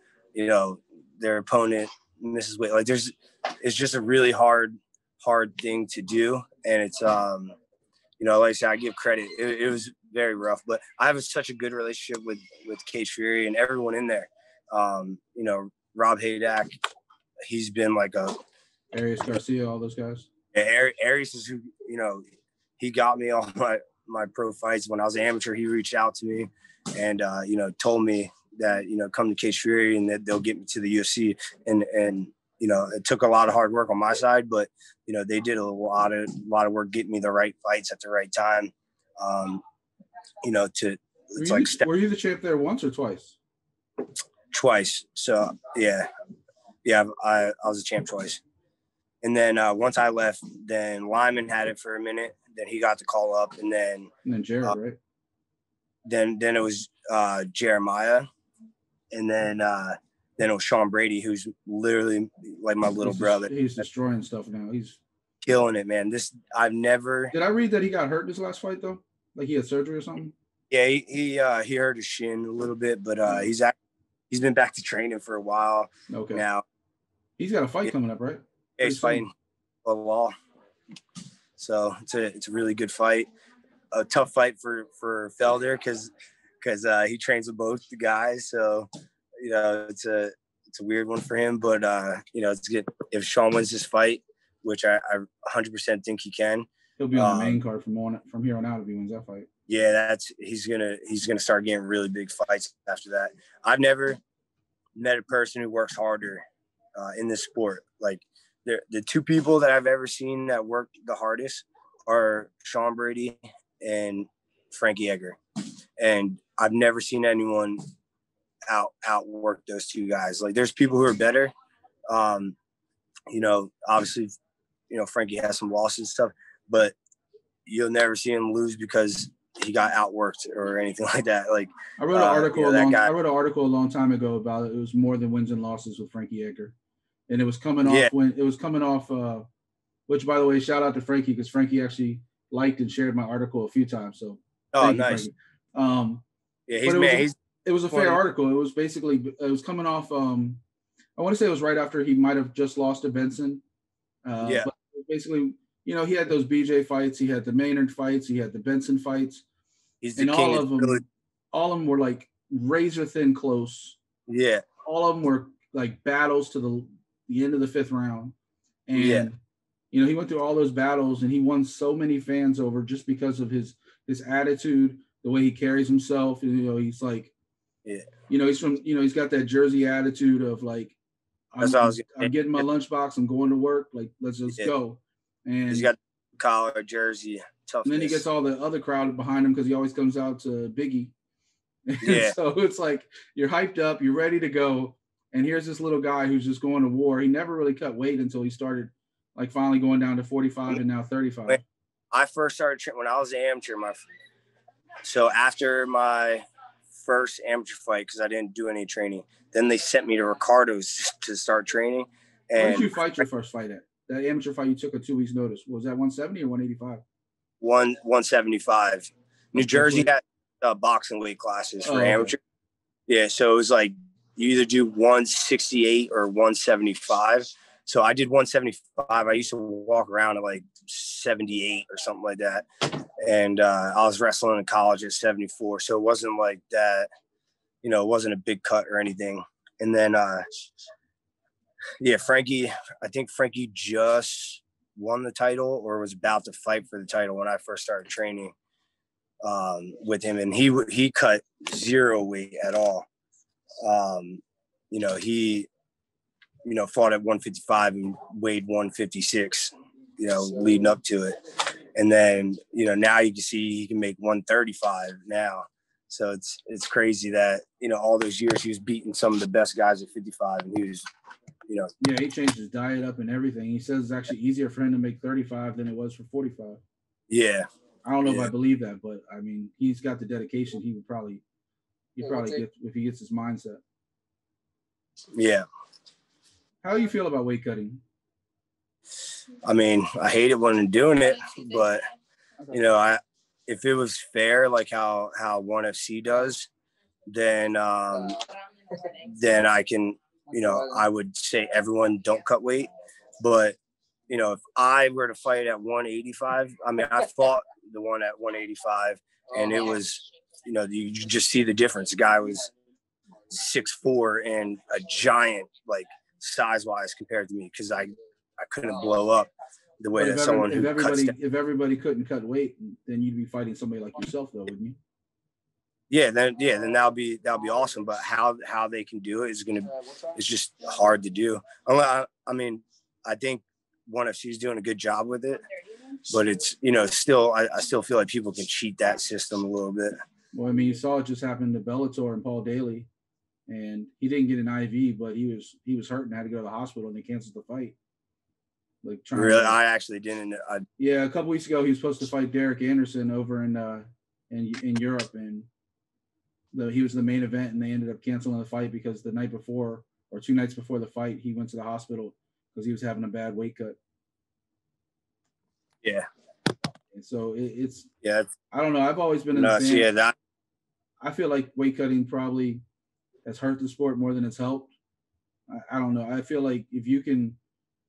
their opponent misses weight? Like it's just a really hard thing to do, and it's like I said, I give credit. It was very rough, but I have such a good relationship with Cage Fury and everyone in there. Rob Haydack, he's been like Arias Garcia, all those guys. Yeah, Arias is who, he got me all my pro fights when I was an amateur. He reached out to me and, told me that, come to Cage Fury and that they'll get me to the UFC. And it took a lot of hard work on my side, but, they did a lot of work getting me the right fights at the right time. Were you the champ there once or twice? Twice. So yeah, I was a champ twice. And then once I left, then Lyman had it for a minute. Then he got the call up, and then Jared, right? Then it was Jeremiah, and then it was Sean Brady, who's literally like my little brother. He's destroying stuff now. He's killing it, man. Did I read that he got hurt in his last fight though? Like he had surgery or something? Yeah, he hurt his shin a little bit, but he's been back to training for a while. Okay. Now he's got a fight coming up, right? Yeah, he's fighting a law. So it's a really good fight. A tough fight for Felder because he trains with both the guys. So it's a weird one for him, but it's good if Sean wins this fight, which I 100% think he can. He'll be on the main card from here on out if he wins that fight. Yeah, he's gonna start getting really big fights after that. I've never met a person who works harder in this sport. Like the two people that I've ever seen that work the hardest are Sean Brady and Frankie Edgar, and I've never seen anyone outwork those two guys. Like there's people who are better. Obviously, Frankie has some losses and stuff, but you'll never see him lose because he got outworked or anything like that. Like I wrote an article a long time ago about it. It was more than wins and losses with Frankie Edgar, and it was coming off which by the way, shout out to Frankie because Frankie actually liked and shared my article a few times. So nice. It was a fair article. It was coming off. I want to say it was right after he might have just lost to Benson. But basically, he had those BJ fights, he had the Maynard fights, he had the Benson fights, all of them were like razor thin close. Yeah, all of them were like battles to the end of the fifth round, and he went through all those battles and he won so many fans over just because of his attitude, the way he carries himself. He's like, he's got that Jersey attitude of like, I'm getting my lunchbox, I'm going to work, like let's just go. And he's got collar, jersey, toughness. And then he gets all the other crowd behind him because he always comes out to Biggie. Yeah. So it's like you're hyped up, you're ready to go, and here's this little guy who's just going to war. He never really cut weight until he started like finally going down to 45 and now 35. When I first started when I was an amateur, so after my first amateur fight, because I didn't do any training, then they sent me to Ricardo's to start training. And where did you fight your first fight at? That amateur fight you took at 2 weeks' notice. Was that 170 or 185? 175. New Jersey had boxing weight classes for amateur. Yeah, so it was like you either do 168 or 175. So I did 175. I used to walk around at like 78 or something like that. And I was wrestling in college at 74. So it wasn't like that, it wasn't a big cut or anything. And then, Frankie, I think Frankie just won the title or was about to fight for the title when I first started training with him, and he cut zero weight at all. He fought at 155 and weighed 156, leading up to it. And then, now you can see he can make 135 now. So it's crazy that, all those years he was beating some of the best guys at 55, and he was, Yeah, he changed his diet up and everything. He says it's actually easier for him to make 35 than it was for 45. Yeah. I don't know if I believe that, but I mean, he's got the dedication. He'd probably get, if he gets his mindset. Yeah. How do you feel about weight cutting? I mean, I hate it when I'm doing it, but if it was fair, like how ONE FC does, then I can, I would say everyone don't cut weight. But, if I were to fight at 185, I mean, I fought the one at 185, and it was, you just see the difference. The guy was 6'4" and a giant, like, size-wise compared to me, because I couldn't blow up the way that someone who if everybody couldn't cut weight, then you'd be fighting somebody like yourself, though, wouldn't you? Yeah, then that'll be awesome. But how they can do it is just hard to do. I mean, I think ONE FC is doing a good job with it, but it's still I still feel like people can cheat that system a little bit. Well, I mean, you saw it just happen to Bellator and Paul Daly, and he didn't get an IV, but he was hurt and had to go to the hospital, and they canceled the fight. Like really, I actually didn't. Yeah, a couple weeks ago he was supposed to fight Derek Anderson over in Europe, and he was the main event, and they ended up canceling the fight because the night before or 2 nights before the fight he went to the hospital because he was having a bad weight cut. Yeah. And so it's I don't know. I've always been I feel like weight cutting probably has hurt the sport more than it's helped. I don't know. I feel like if you can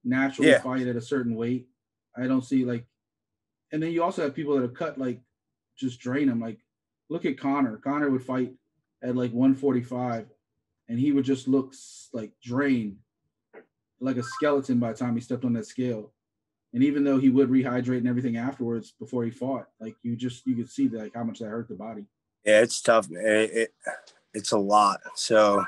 naturally fight at a certain weight, I don't see like, and then you also have people that are cut like just drain them. Like look at Conor. Conor would fight at like 145 and he would just look like drained, like a skeleton by the time he stepped on that scale. And even though he would rehydrate and everything afterwards before he fought, like you could see like how much that hurt the body. Yeah, it's tough. It's a lot. So,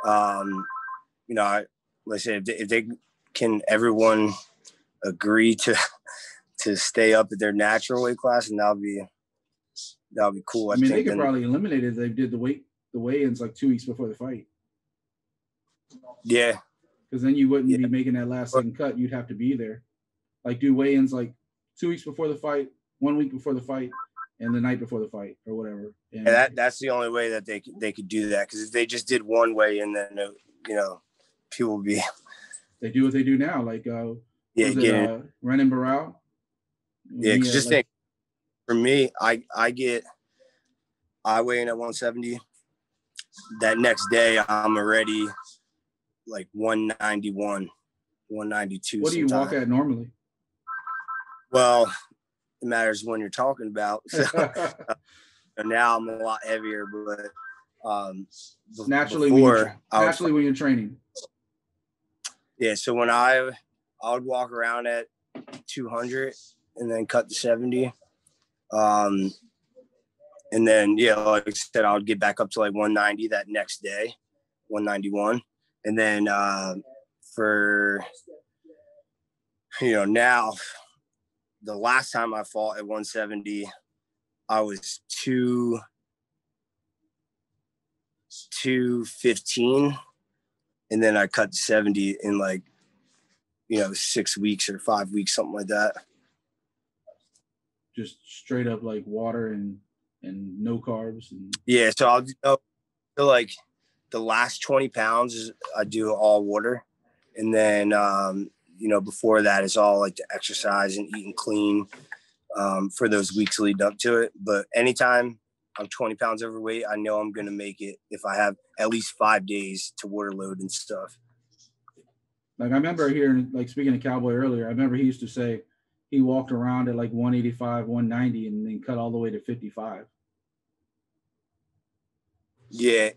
like I said, if they can everyone agree to stay up at their natural weight class, and that'll be cool. I mean, they could probably eliminate it if they did the weigh-ins like 2 weeks before the fight. Yeah. Because then you wouldn't be making that last second cut. You'd have to be there. Like do weigh-ins like 2 weeks before the fight, 1 week before the fight, and the night before the fight or whatever. And that's the only way that they could do that. Because if they just did one weigh-in, then people would be. They do what they do now, like Renan Barão. Yeah, because just think, for me, I weigh in at 170. That next day, I'm already like 191, 192. What do you walk at normally? Well, it matters when you're talking about. So, now I'm a lot heavier, but naturally when you're training. Yeah, so when I would walk around at 200 and then cut to 70. And then, like I said, I would get back up to like 190 that next day, 191. And then for, now, the last time I fought at 170, I was 215. And then I cut to 70 in like, 6 weeks or 5 weeks, something like that. Just straight up like water and no carbs. Yeah. So I'll do like the last 20 pounds I do all water. And then, before that is all like the exercise and eating clean for those weeks leading up to it. But anytime I'm 20 pounds overweight, I know I'm going to make it if I have at least 5 days to water load and stuff. Like I remember hearing, like speaking to Cowboy earlier, I remember he used to say he walked around at like 185, 190 and then cut all the way to 55. Yeah.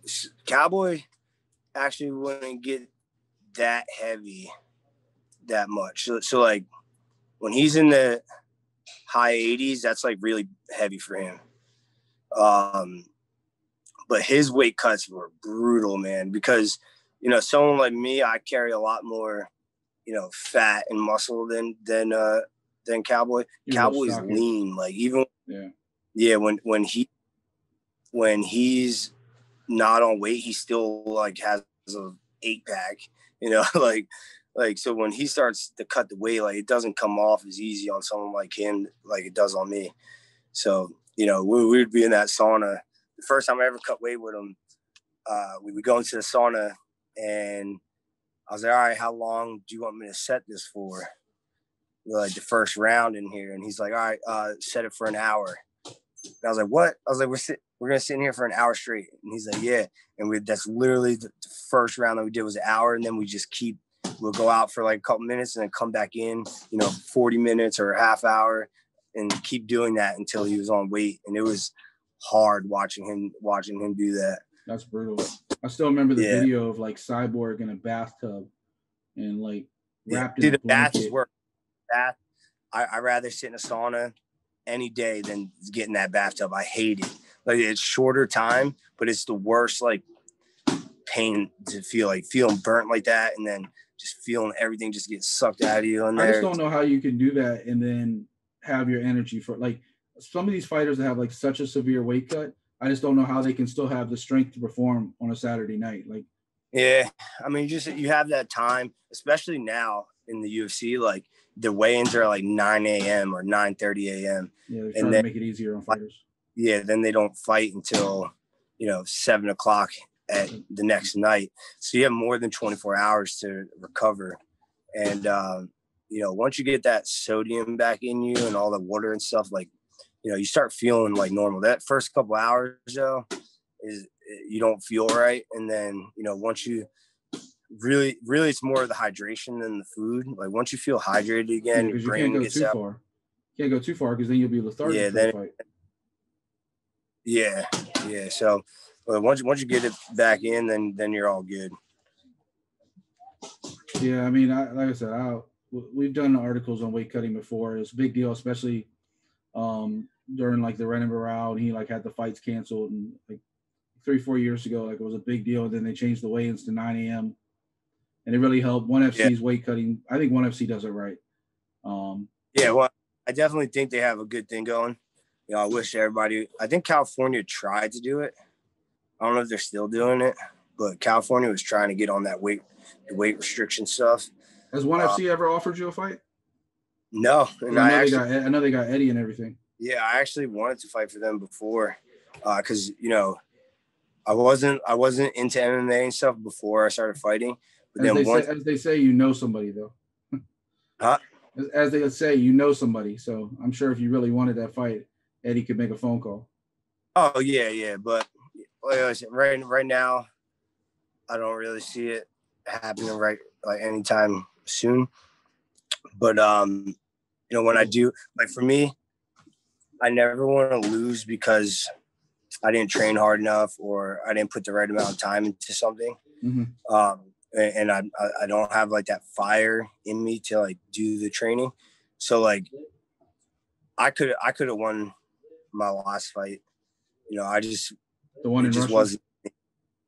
Cowboy actually wouldn't get that heavy that much. So like when he's in the high 80s, that's like really heavy for him. But his weight cuts were brutal, man, because, you know, someone like me, I carry a lot more, you know, fat and muscle than Cowboy. Cowboy's lean. Like even when he's not on weight, he still like has a 8-pack, you know, like so when he starts to cut the weight, like it doesn't come off as easy on someone like him like it does on me. So, you know, we would be in that sauna. The first time I ever cut weight with him, we would go into the sauna and I was like, all right, how long do you want me to set this for? Like the first round in here. And he's like, all right, set it for an hour. And I was like, what? I was like, we're going to sit in here for an hour straight. And he's like, yeah. And that's literally the first round that we did was an hour. And then we'll go out for like a couple minutes and then come back in, you know, 40 minutes or a half hour and keep doing that until he was on weight. And it was hard watching him do that. That's brutal. I still remember the video of like Cyborg in a bathtub and like wrapped in a blanket. The bath is work. I rather sit in a sauna any day than get in that bathtub. I hate it. Like it's shorter time, but it's the worst like pain to feel, like feeling burnt like that and then just feeling everything just get sucked out of you in there. I just don't know how you can do that and then have your energy for like some of these fighters that have like such a severe weight cut. I just don't know how they can still have the strength to perform on a Saturday night. Like, yeah, I mean, you have that time, especially now in the UFC. Like the weigh-ins are like 9 a.m. or 9:30 a.m. Yeah, they're trying to make it easier on fighters. Yeah, then they don't fight until 7 o'clock at the next night. So you have more than 24 hours to recover. And once you get that sodium back in you and all the water and stuff, like, you start feeling like normal. That first couple hours though is you don't feel right. And then, once you really, it's more of the hydration than the food. Like once you feel hydrated again, your brain gets out. You can't go too far because then you'll be lethargic. Yeah, then, fight. Yeah. So once you get it back in, then you're all good. Yeah, I mean, like I said, we've done articles on weight cutting before. It's a big deal, especially during like the Renan Barao, and he like had the fights canceled, and like 3-4 years ago, like it was a big deal. And then they changed the weigh-ins to 9 a.m. and it really helped. ONE FC's weight cutting. I think ONE FC does it right. Well, I definitely think they have a good thing going. I wish everybody. I think California tried to do it. I don't know if they're still doing it, but California was trying to get on that weight restriction stuff. Has ONE FC ever offered you a fight? No, and I know they got Eddie and everything. Yeah, I actually wanted to fight for them before, because I wasn't into MMA and stuff before I started fighting. But as they say, somebody though. Huh? As they say, somebody. So I'm sure if you really wanted that fight, Eddie could make a phone call. Oh yeah, but like I said, right now, I don't really see it happening like anytime soon. But when I do, like for me, I never want to lose because I didn't train hard enough or I didn't put the right amount of time into something. Mm-hmm. And I don't have like that fire in me to like do the training. So like I could have won my last fight. I just the one in just Russia? wasn't.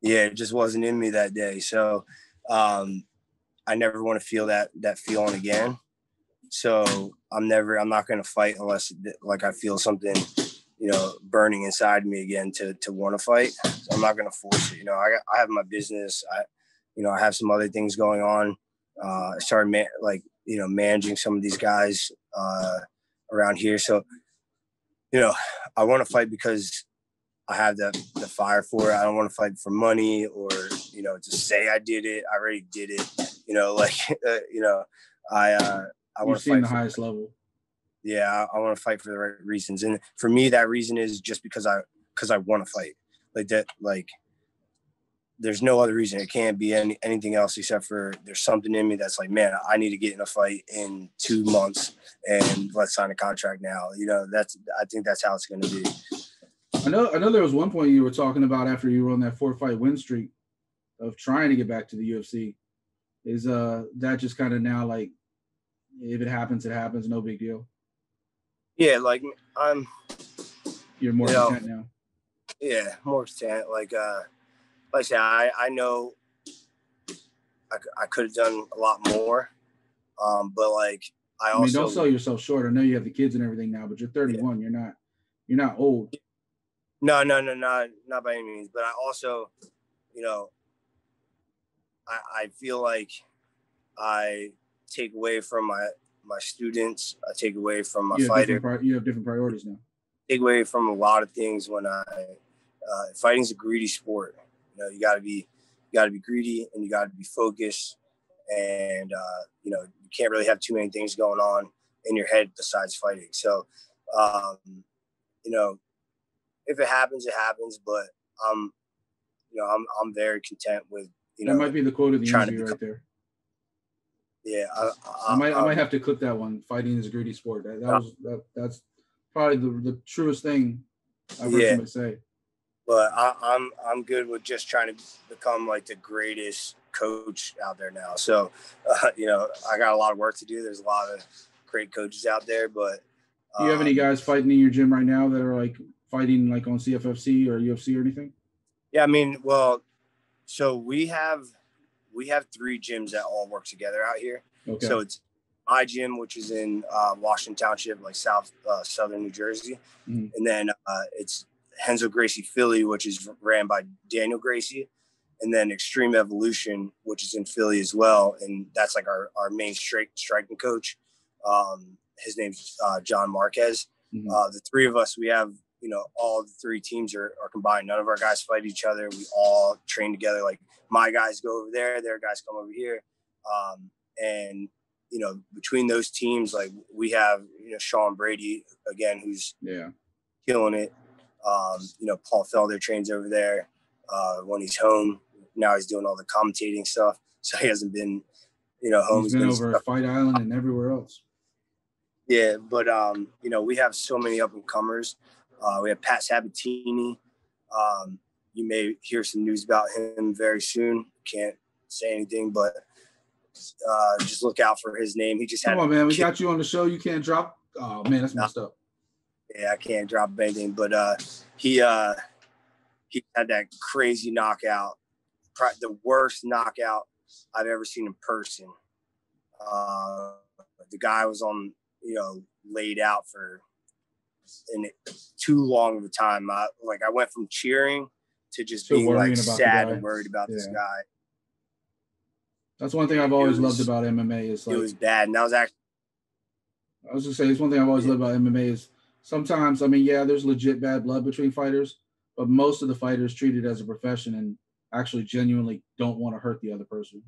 Yeah, it just wasn't in me that day. So I never want to feel that feeling again. So I'm not going to fight unless like I feel something, burning inside me again to want to fight. So I'm not going to force it. I have my business. I have some other things going on. I started managing some of these guys around here. So, I want to fight because I have the fire for it. I don't want to fight for money or, to say I did it. I already did it. I want to fight the highest level. Yeah, I want to fight for the right reasons. And for me, that reason is just because I want to fight like that. Like there's no other reason. It can't be anything else except for there's something in me that's like, man, I need to get in a fight in 2 months and let's sign a contract now. I think that's how it's going to be. I know there was one point you were talking about after you were on that 4-fight win streak of trying to get back to the UFC. Is that just kind of now like if it happens, it happens. No big deal. Yeah, like You're more content now. Yeah, more content. Like I said, I know I could have done a lot more. But like I mean, also don't sell yourself short. I know you have the kids and everything now, but you're 31. Yeah. You're not old. No, not by any means. But I also, you know, I feel like I take away from my students. I take away from my fighter. You have different priorities now. Take away from a lot of things when fighting's a greedy sport. You know, you got to be greedy and you got to be focused. And, you know, you can't really have too many things going on in your head besides fighting. So, you know, if it happens, it happens. But you know, I'm very content with, you know, that might be the quote of the interview right there. Yeah, I might have to clip that one. Fighting is a greedy sport. That's probably the truest thing I've heard somebody say. But I'm good with just trying to become like the greatest coach out there now. So, you know, I got a lot of work to do. There's a lot of great coaches out there, but do you have any guys fighting in your gym right now that are like fighting like on CFFC or UFC or anything? Yeah, I mean, well, so we have 3 gyms that all work together out here. Okay. So it's my gym, which is in Washington Township, like southern New Jersey. Mm-hmm. And then it's Renzo Gracie Philly, which is ran by Daniel Gracie. And then Extreme Evolution, which is in Philly as well. And that's like our main striking coach. His name's John Marquez. Mm-hmm. The 3 of us, we have, you know, all the 3 teams are combined. None of our guys fight each other. We all train together. Like my guys go over there, their guys come over here. And, you know, between those teams, like we have, you know, Sean Brady again, who's killing it. You know, Paul Felder trains over there when he's home. Now he's doing all the commentating stuff. So he hasn't been, you know, home. He's been over at Fight Island and everywhere else. Yeah. But, you know, we have so many up and comers. We have Pat Sabatini. You may hear some news about him very soon. Can't say anything, but just look out for his name. He just had. Come on, man. We got you on the show. You can't drop. Oh man, that's messed up. Yeah, I can't drop anything, but he had that crazy knockout, the worst knockout I've ever seen in person. The guy was on, you know, laid out for too long of a time. I went from cheering to just being like sad and worried about this guy. That's one thing I've always loved about MMA is like it was bad, and that was actually. I was just saying, it's one thing I've always loved about MMA is sometimes, I mean, yeah, there's legit bad blood between fighters, but most of the fighters treat it as a profession and actually genuinely don't want to hurt the other person.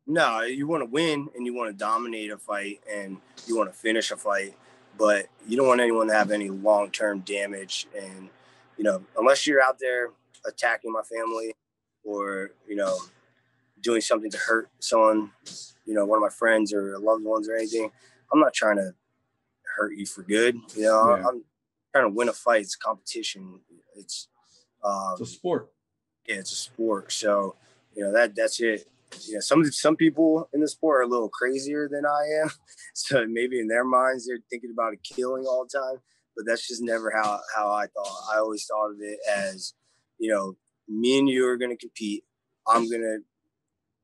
No, you want to win and you want to dominate a fight and you want to finish a fight, but you don't want anyone to have any long-term damage. And, you know, unless you're out there attacking my family or, you know, doing something to hurt someone, you know, one of my friends or loved ones or anything, I'm not trying to hurt you for good. You know, I'm trying to win a fight. It's a competition. It's a sport. Yeah, it's a sport. So, you know, that's it. You know, some people in the sport are a little crazier than I am. So maybe in their minds, they're thinking about killing all the time, but that's just never how I thought. I always thought of it as, you know, me and you are going to compete. I'm going to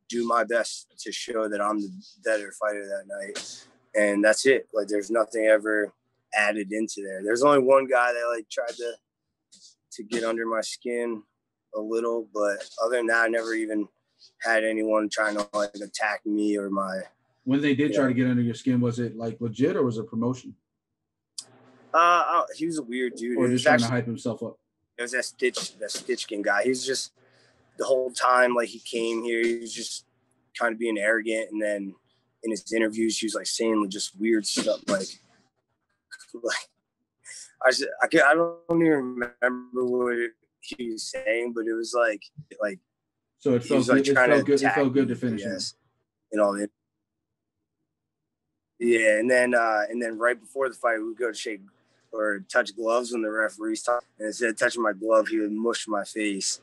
do my best to show that I'm the better fighter that night. And that's it. Like there's nothing ever added into there. There's only one guy that like tried to get under my skin a little, but other than that, I never even had anyone trying to like attack me or my. When they did try to get under your skin, was it like legit or was it promotion? He was a weird dude. Or just trying to hype himself up. It was that Stitchkin guy. He was just the whole time like he came here, he was just kind of being arrogant, and then in his interviews, he was like saying just weird stuff like I don't even remember what he was saying, but it was like. So it felt good. It felt good to finish him. And all that. Yeah, and then right before the fight, we would go to shake or touch gloves when the referee's talking. And instead of touching my glove, he would mush my face.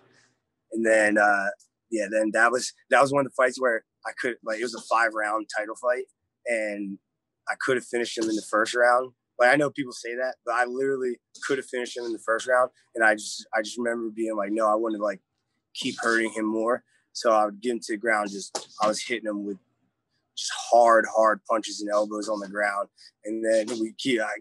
And then then that was one of the fights where I could, like, it was a 5-round title fight, and I could have finished him in the first round. Like, I know people say that, but I literally could have finished him in the first round. And I just remember being like, no, I want to like keep hurting him more. So I would get him to the ground. I was hitting him with just hard punches and elbows on the ground. And then I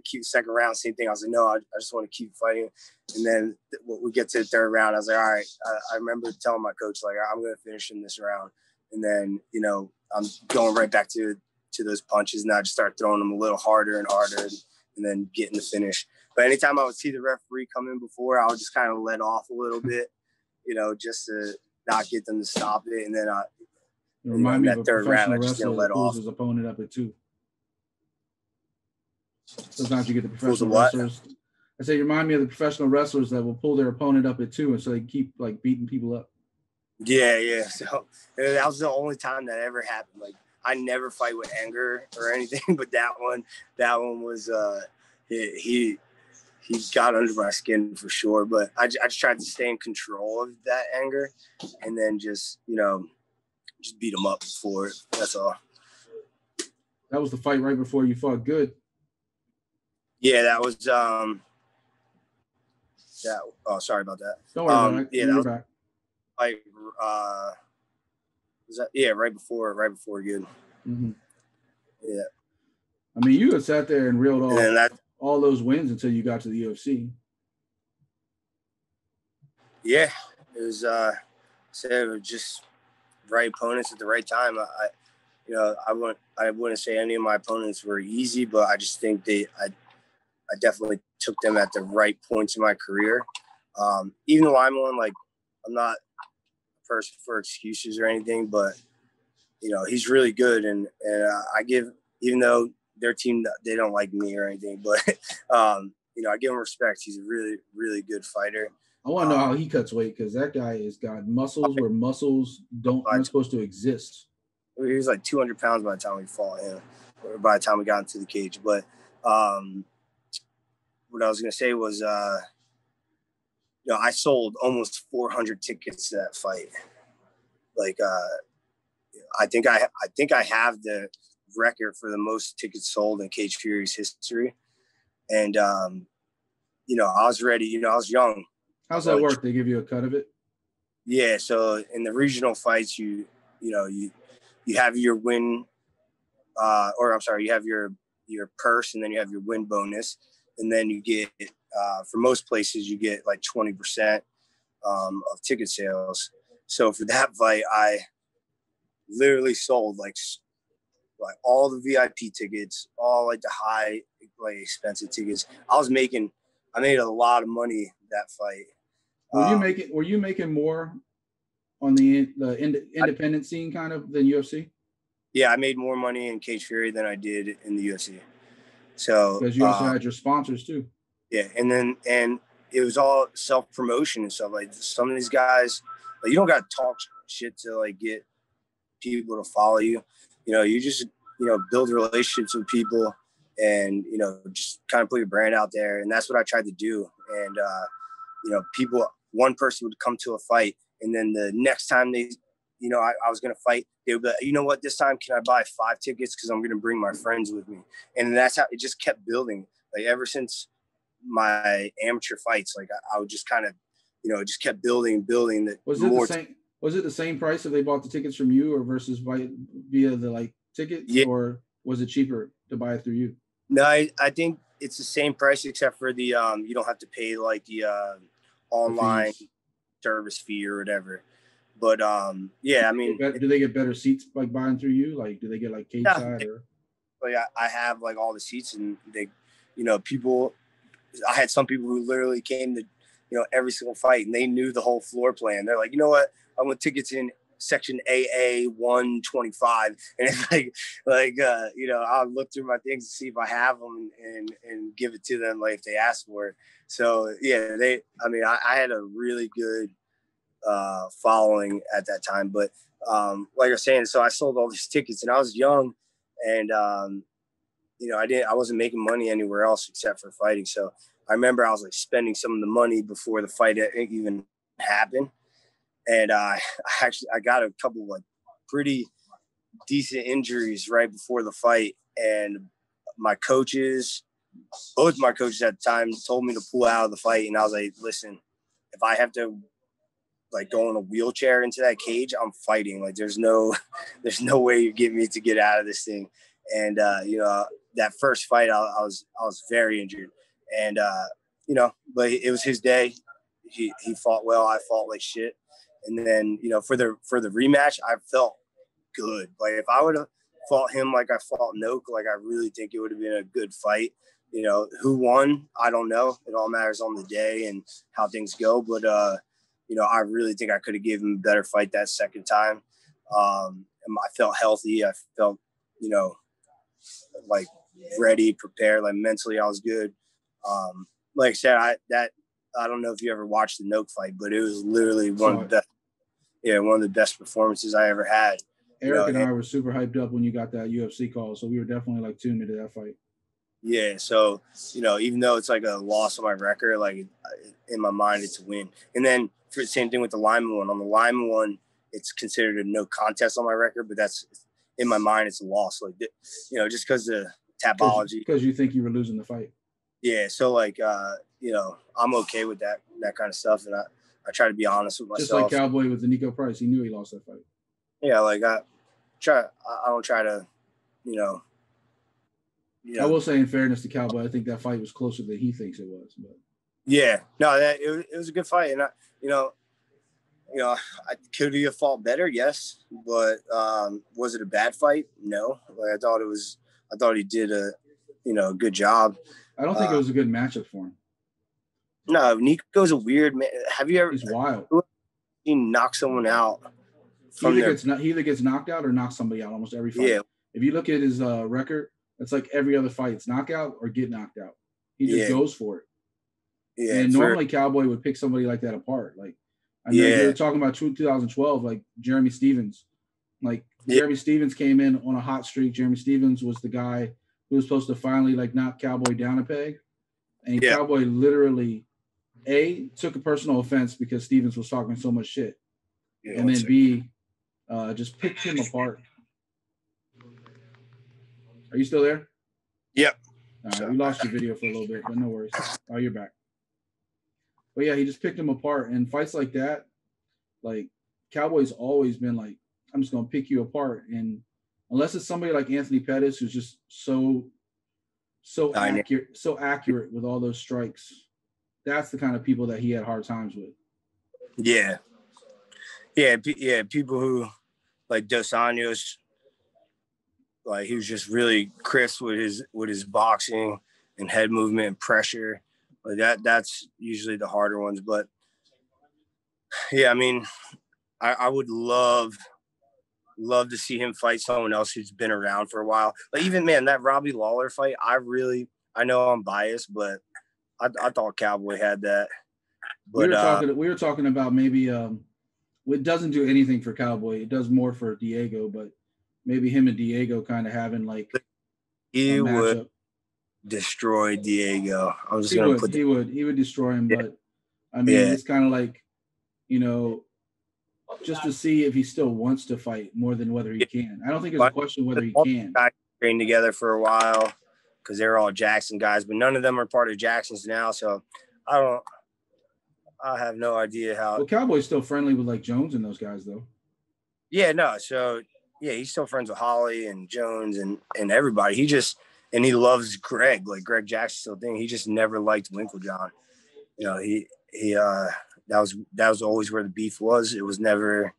keep second round, same thing. I was like, no, I just want to keep fighting. And then we get to the third round. I was like, all right. I remember telling my coach, like, I'm going to finish him this round. And then, you know, I'm going right back to those punches. And I just start throwing them a little harder and harder and then getting the finish. But anytime I would see the referee come in before, I would just kind of let off a little bit, you know, just to not get them to stop it. And then remind me of a professional wrestler that pulls his opponent up at 2. Sometimes you get the professional wrestlers. I say, remind me of the professional wrestlers that will pull their opponent up at 2, and so they keep like beating people up. Yeah. So that was the only time that ever happened. Like, I never fight with anger or anything, but that one was he got under my skin for sure. But I just tried to stay in control of that anger, and then just, you know, just beat him up for it. That's all. That was the fight right before you fought Good. Yeah, that was oh, sorry about that. Don't worry about it. Yeah, that was back. Like was that, yeah, right before Good. Mm-hmm. Yeah. I mean, you had sat there and reeled off all those wins until you got to the UFC. Yeah, it was just right opponents at the right time. I wouldn't say any of my opponents were easy, but I just think I definitely took them at the right points in my career. Even though I'm not a person for excuses or anything, but, you know, he's really good. And I give, even though their team, they don't like me or anything, but, you know, I give him respect. He's a really, really good fighter. I want to know how he cuts weight, because that guy has got muscles where muscles aren't supposed to exist. He was like 200 pounds by the time we fought him, or by the time we got into the cage. But what I was going to say was, you know, I sold almost 400 tickets to that fight. Like, I think I have the record for the most tickets sold in Cage Fury's history. And, you know, I was ready. You know, I was young. How's that work? They give you a cut of it? Yeah. So in the regional fights, you have your win, you have your purse, and then you have your win bonus. And then you get, for most places, you get like 20% of ticket sales. So for that fight, I literally sold like all the VIP tickets, all like the high, like expensive tickets. I made a lot of money that fight. Were you making more on the independent scene kind of than UFC? Yeah, I made more money in Cage Fury than I did in the UFC. So because you also had your sponsors too. Yeah, and it was all self-promotion and stuff. Like, some of these guys, like, you don't got to talk shit to like get people to follow you. You know, you just, you know, build relationships with people, and, you know, just kind of put your brand out there. And that's what I tried to do. And you know, one person would come to a fight, and then the next time I was going to fight, they would be like, you know what, this time can I buy 5 tickets, because I'm going to bring my friends with me. And that's how it just kept building. Like, ever since my amateur fights, like, I would just kind of, you know, just kept building. That was it the same price if they bought the tickets from you or versus via the like tickets? Yeah. Or was it cheaper to buy it through you? No, I think it's the same price, except for the you don't have to pay like the online service fee or whatever. But yeah, I mean, do they get better seats like buying through you? Like, do they get like cage side or? Like, I have like all the seats, and they, you know, I had some people who literally came to, you know, every single fight, and they knew the whole floor plan. They're like, you know what, I want tickets in section AA 125, and it's like you know, I'll look through my things to see if I have them and give it to them, like, if they ask for it. So yeah, I had a really good following at that time. But like I was saying, so I sold all these tickets, and I was young, and you know, I wasn't making money anywhere else except for fighting. So I remember I was like spending some of the money before the fight even happened. And I got a couple of like pretty decent injuries right before the fight, and my coaches, both my coaches at the time, told me to pull out of the fight, and I was like, listen, if I have to like go in a wheelchair into that cage, I'm fighting. Like there's no way you get me to get out of this thing. And that first fight, I was very injured, and but it was his day. He fought well. I fought like shit. And then for the rematch, I felt good. Like if I would have fought him like I fought Noak, like I really think it would have been a good fight. Who won? I don't know. It all matters on the day and how things go. But I really think I could have given him a better fight that second time. And I felt healthy. I felt, like ready, prepared, like mentally I was good. Like I said, I don't know if you ever watched the Noak fight, but it was literally one of the best performances I ever had. Eric and I were super hyped up when you got that UFC call, so we were definitely like tuned into that fight. Yeah, so even though it's like a loss on my record, like in my mind it's a win. And then for the same thing with the Lyman one. On the Lyman one, it's considered a no contest on my record, but that's in my mind it's a loss. Like just because the Tapology. Because you think you were losing the fight. Yeah, so like I'm okay with that kind of stuff, and I try to be honest with myself. Just like Cowboy with the Nico Price, he knew he lost that fight. Yeah, like I don't try to, I will say, in fairness to Cowboy, I think that fight was closer than he thinks it was. But yeah, no, it was a good fight, and could he have fought better? Yes, but was it a bad fight? No. Like I thought he did a good job. I don't think it was a good matchup for him. No, Nico's a weird man. Have you ever? He's wild. He knocks someone out. He either gets knocked out or knocks somebody out almost every fight. Yeah. If you look at his record, it's like every other fight. It's knockout or get knocked out. He just goes for it. Yeah. And normally Cowboy would pick somebody like that apart. Like I know you were talking about 2012, like Jeremy Stephens. Like Jeremy Stephens came in on a hot streak. Jeremy Stephens was the guy who was supposed to finally like knock Cowboy down a peg. And Cowboy literally took a personal offense because Stephens was talking so much shit. Yeah, and then B, just picked him apart. Are you still there? Yep. All right, we lost your video for a little bit, but no worries. Oh, you're back. But yeah, he just picked him apart. And fights like that, like Cowboy's always been like, I'm just gonna pick you apart. And unless it's somebody like Anthony Pettis, who's just so accurate with all those strikes, that's the kind of people that he had hard times with. Yeah. People who like Dos Anjos, like he was just really crisp with his boxing and head movement and pressure. Like that's usually the harder ones. But yeah, I mean, I would love to see him fight someone else who's been around for a while. Like even that Robbie Lawler fight, I know I'm biased, but I thought Cowboy had that. But we were talking about maybe it doesn't do anything for Cowboy. It does more for Diego, but maybe him and Diego kind of having like he would destroy Diego. I'm just gonna put he would destroy him, but I mean it's kind of like, just to see if he still wants to fight more than whether he can. I don't think it's a question whether he can. Guys trained together for a while because they're all Jackson guys, but none of them are part of Jackson's now. So I have no idea how. Well, Cowboy's still friendly with like Jones and those guys, though. Yeah, no. So yeah, he's still friends with Holly and Jones and everybody. He loves Greg, like Greg Jackson still thing. He just never liked Winklejohn. That was always where the beef was. It was never,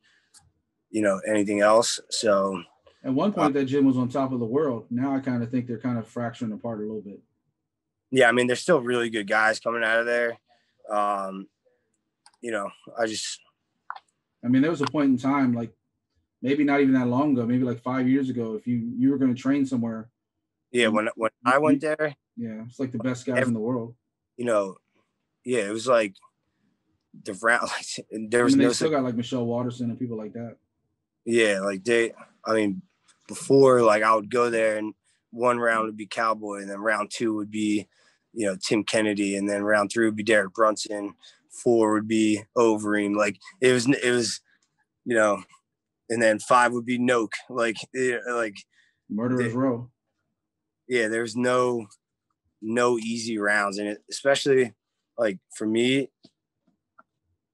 anything else. So at one point that gym was on top of the world. Now I kind of think they're kind of fracturing apart a little bit. Yeah, I mean, there's still really good guys coming out of there. There was a point in time, like maybe not even that long ago, maybe like 5 years ago, if you were going to train somewhere. Yeah, when I went there. Yeah, it's like the best guys in the world. Yeah, it was like the round. Like, there was they still got like Michelle Watterson and people like that. Yeah, like before, like I would go there and one round would be Cowboy, and then round two would be, Tim Kennedy, and then round three would be Derek Brunson. 4 would be Overeem. Like it was, and then 5 would be Noke. Like Murderer's Row. Yeah, there's no easy rounds in it, especially like for me.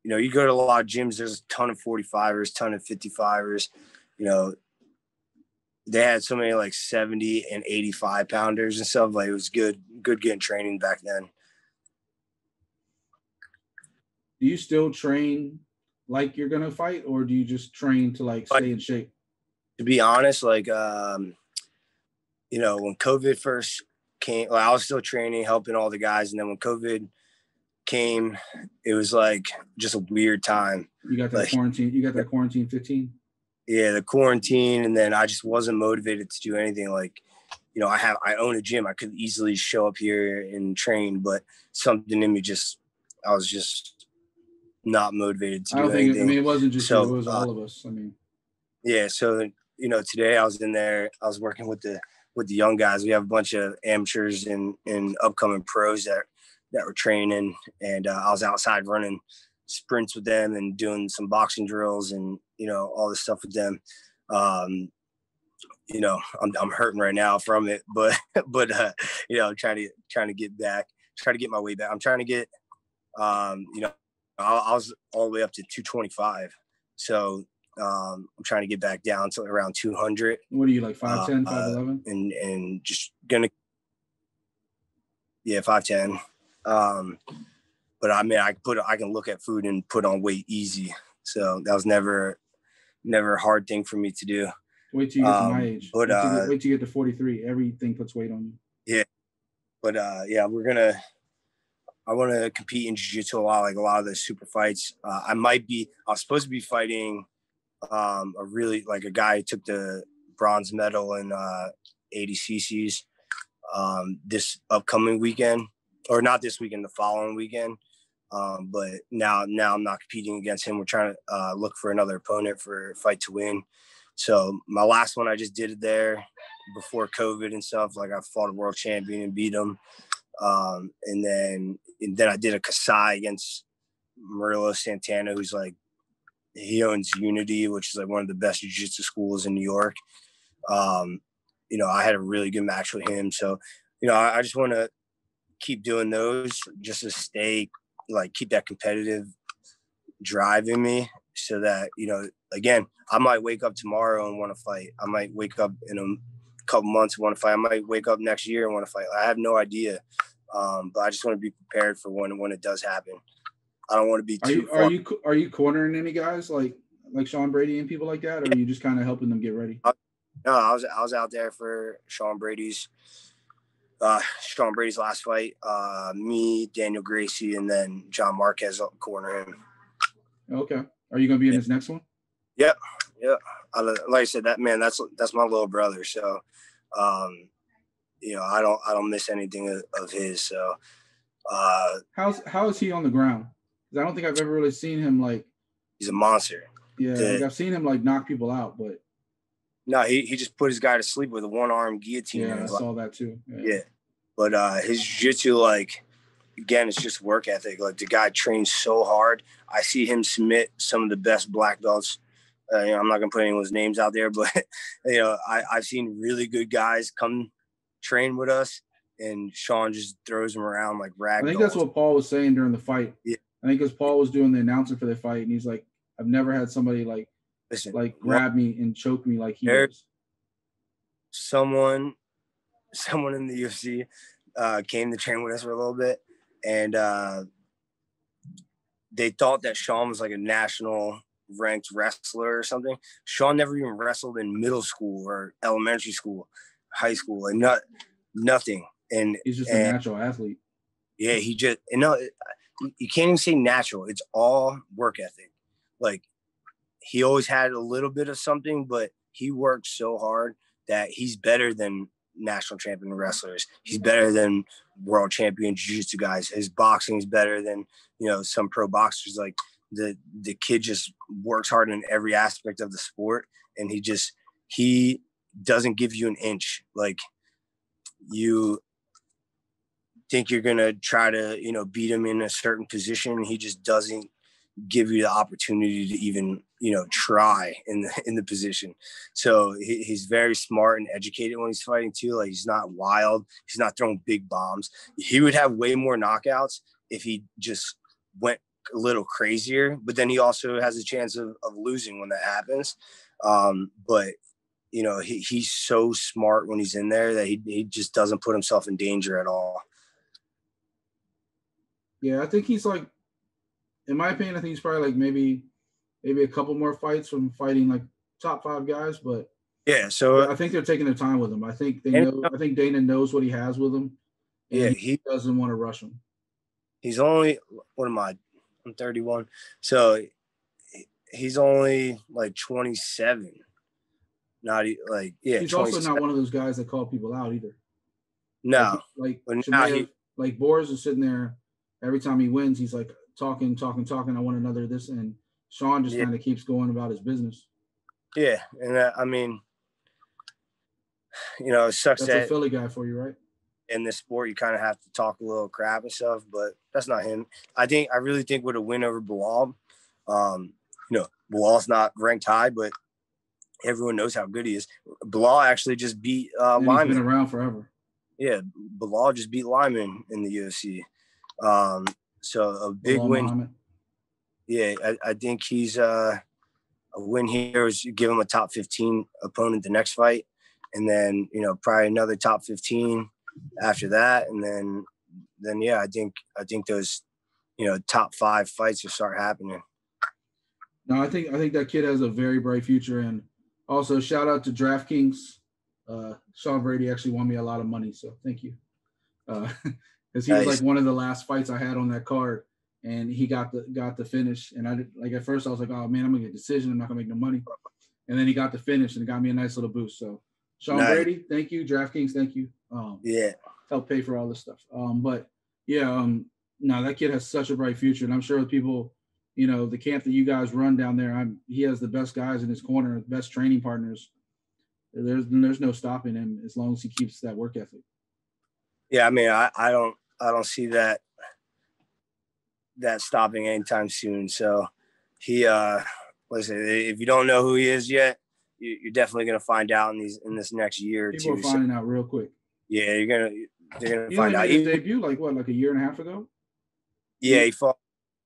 You know, you go to a lot of gyms, there's a ton of 45ers, ton of 55ers. You know, they had so many like 70 and 85 pounders and stuff. Like it was good getting training back then. Do you still train like you're gonna fight, or do you just train to like stay in shape? To be honest, like you know, when COVID first came, well, I was still training, helping all the guys, and then when COVID came, it was like just a weird time. You got that like, quarantine. You got that quarantine 15. Yeah, the quarantine, and then I just wasn't motivated to do anything. Like, you know, I own a gym. I could easily show up here and train, but something in me I was just not motivated to do anything. I mean, it wasn't just you, it was all of us. I mean, yeah. So, you know, today I was in there. I was working with the young guys. We have a bunch of amateurs and upcoming pros that were training, and I was outside running sprints with them and doing some boxing drills and, you know, all this stuff with them. You know, I'm hurting right now from it, but you know, trying to get back, try to get my way back. I'm trying to get, you know, I was all the way up to 225. So I'm trying to get back down to around 200. What are you, like 5'10", 5'11"? And just gonna, yeah, 5'10". But I mean, I can look at food and put on weight easy. So that was never a hard thing for me to do. Wait till you get to my age. But wait till you get to 43. Everything puts weight on you. Yeah. But yeah, I want to compete in jiu-jitsu a lot of the super fights. I was supposed to be fighting a guy who took the bronze medal in 80 cc's this upcoming weekend, or not this weekend, the following weekend. But now I'm not competing against him. We're trying to look for another opponent for Fight to Win. So my last one, I just did it there before COVID and stuff. Like I fought a world champion and beat him. And then I did a Kasai against Murillo Santana, who's like, he owns Unity, which is like one of the best jiu-jitsu schools in New York. You know, I had a really good match with him. So, you know, I just want to keep doing those just to keep that competitive drive in me, so that, you know, again, I might wake up tomorrow and want to fight. I might wake up in a couple months and want to fight. I might wake up next year and want to fight. I have no idea. But I just want to be prepared for when it does happen. I don't want to be too. Are you cornering any guys like Sean Brady and people like that, or are you just kind of helping them get ready? No, I was out there for Sean Brady's last fight. Me, Daniel Gracie, and then John Marquez corner him. Okay. Are you gonna be in his next one? Yep. Like I said, that's my little brother. So, you know, I don't miss anything of his. So, how is he on the ground? Because I don't think I've ever really seen him like. He's a monster. Yeah, like I've seen him like knock people out, but. No, he just put his guy to sleep with a one-arm guillotine. Yeah, I saw that too. Yeah. But his jiu-jitsu, like, again, it's just work ethic. Like, the guy trains so hard. I see him submit some of the best black belts. You know, I'm not going to put anyone's names out there, but, you know, I've seen really good guys come train with us, and Sean just throws them around like rag dolls. I think that's what Paul was saying during the fight. Yeah. I think because Paul was doing the announcing for the fight, and he's like, I've never had somebody like, grab me and choke me like he was. Someone in the UFC came to train with us for a little bit, and they thought that Sean was like a national ranked wrestler or something. Sean never even wrestled in middle school or elementary school, high school, and nothing. And he's just a natural athlete. Yeah, you can't even say natural. It's all work ethic. Like, he always had a little bit of something, but he worked so hard that he's better than national champion wrestlers. He's better than world champion jiu-jitsu guys. His boxing is better than, you know, some pro boxers. Like, the kid just works hard in every aspect of the sport, and he doesn't give you an inch. Like, you think you're gonna try to, you know, beat him in a certain position. He just doesn't give you the opportunity to even, try in the position. So he's very smart and educated when he's fighting too. Like, he's not wild. He's not throwing big bombs. He would have way more knockouts if he just went a little crazier, but then he also has a chance of losing when that happens. But he's so smart when he's in there that he just doesn't put himself in danger at all. Yeah, I think he's like, in my opinion, I think he's probably like maybe a couple more fights from fighting like top 5 guys, but yeah. So I think they're taking their time with him. I think I think Dana knows what he has with him, and yeah, he doesn't want to rush him. He's only, what am I? I'm 31, so he's only like 27. Not like, yeah. He's also not one of those guys that call people out either. No, like like Boris is sitting there every time he wins. He's like talking. I want another this, and Sean just kind of keeps going about his business. Yeah, and I mean, it sucks that's a Philly guy for you, right? In this sport, you kind of have to talk a little crap and stuff, but that's not him. I really think with a win over Belal, Bilal's not ranked high, but everyone knows how good he is. Belal actually just beat Lyman. He's been around forever. Yeah, Belal just beat Lyman in the UFC. So a big Belal win. Muhammad. Yeah, I think he's a win here is give him a top 15 opponent the next fight, and then probably another top 15 after that, and then yeah, I think those top 5 fights will start happening. No, I think that kid has a very bright future, and also shout out to DraftKings. Sean Brady actually won me a lot of money, so thank you. Because he was like one of the last fights I had on that card, and he got the finish. And I like at first I was like, oh man, I'm gonna get a decision. I'm not gonna make no money. And then he got the finish, and it got me a nice little boost. So Sean Brady, thank you. DraftKings, thank you. Help pay for all this stuff. But yeah, no, that kid has such a bright future, and I'm sure people, the camp that you guys run down there, he has the best guys in his corner, the best training partners. There's no stopping him as long as he keeps that work ethic. Yeah, I mean, I don't see that stopping anytime soon. So he, listen, if you don't know who he is yet, you're definitely gonna find out in this next year or two. People are finding out real quick. Yeah, they're gonna find out. He made his debut like a year and a half ago. Yeah, he fought.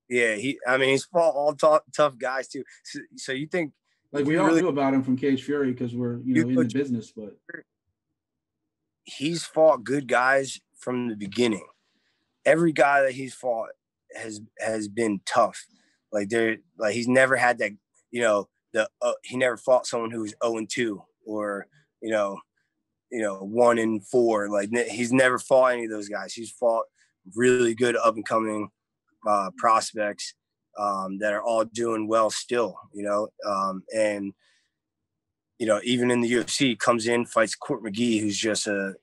Yeah, he's fought all tough guys too. So you think like we all knew about him from Cage Fury because we're in the business, but he's fought good guys from the beginning. Every guy that he's fought has been tough. Like he's never had that. He never fought someone who was 0-2 or 1-4. Like he's never fought any of those guys. He's fought really good up and coming prospects that are all doing well still, and even in the UFC, comes in, fights Court McGee, who's just vet.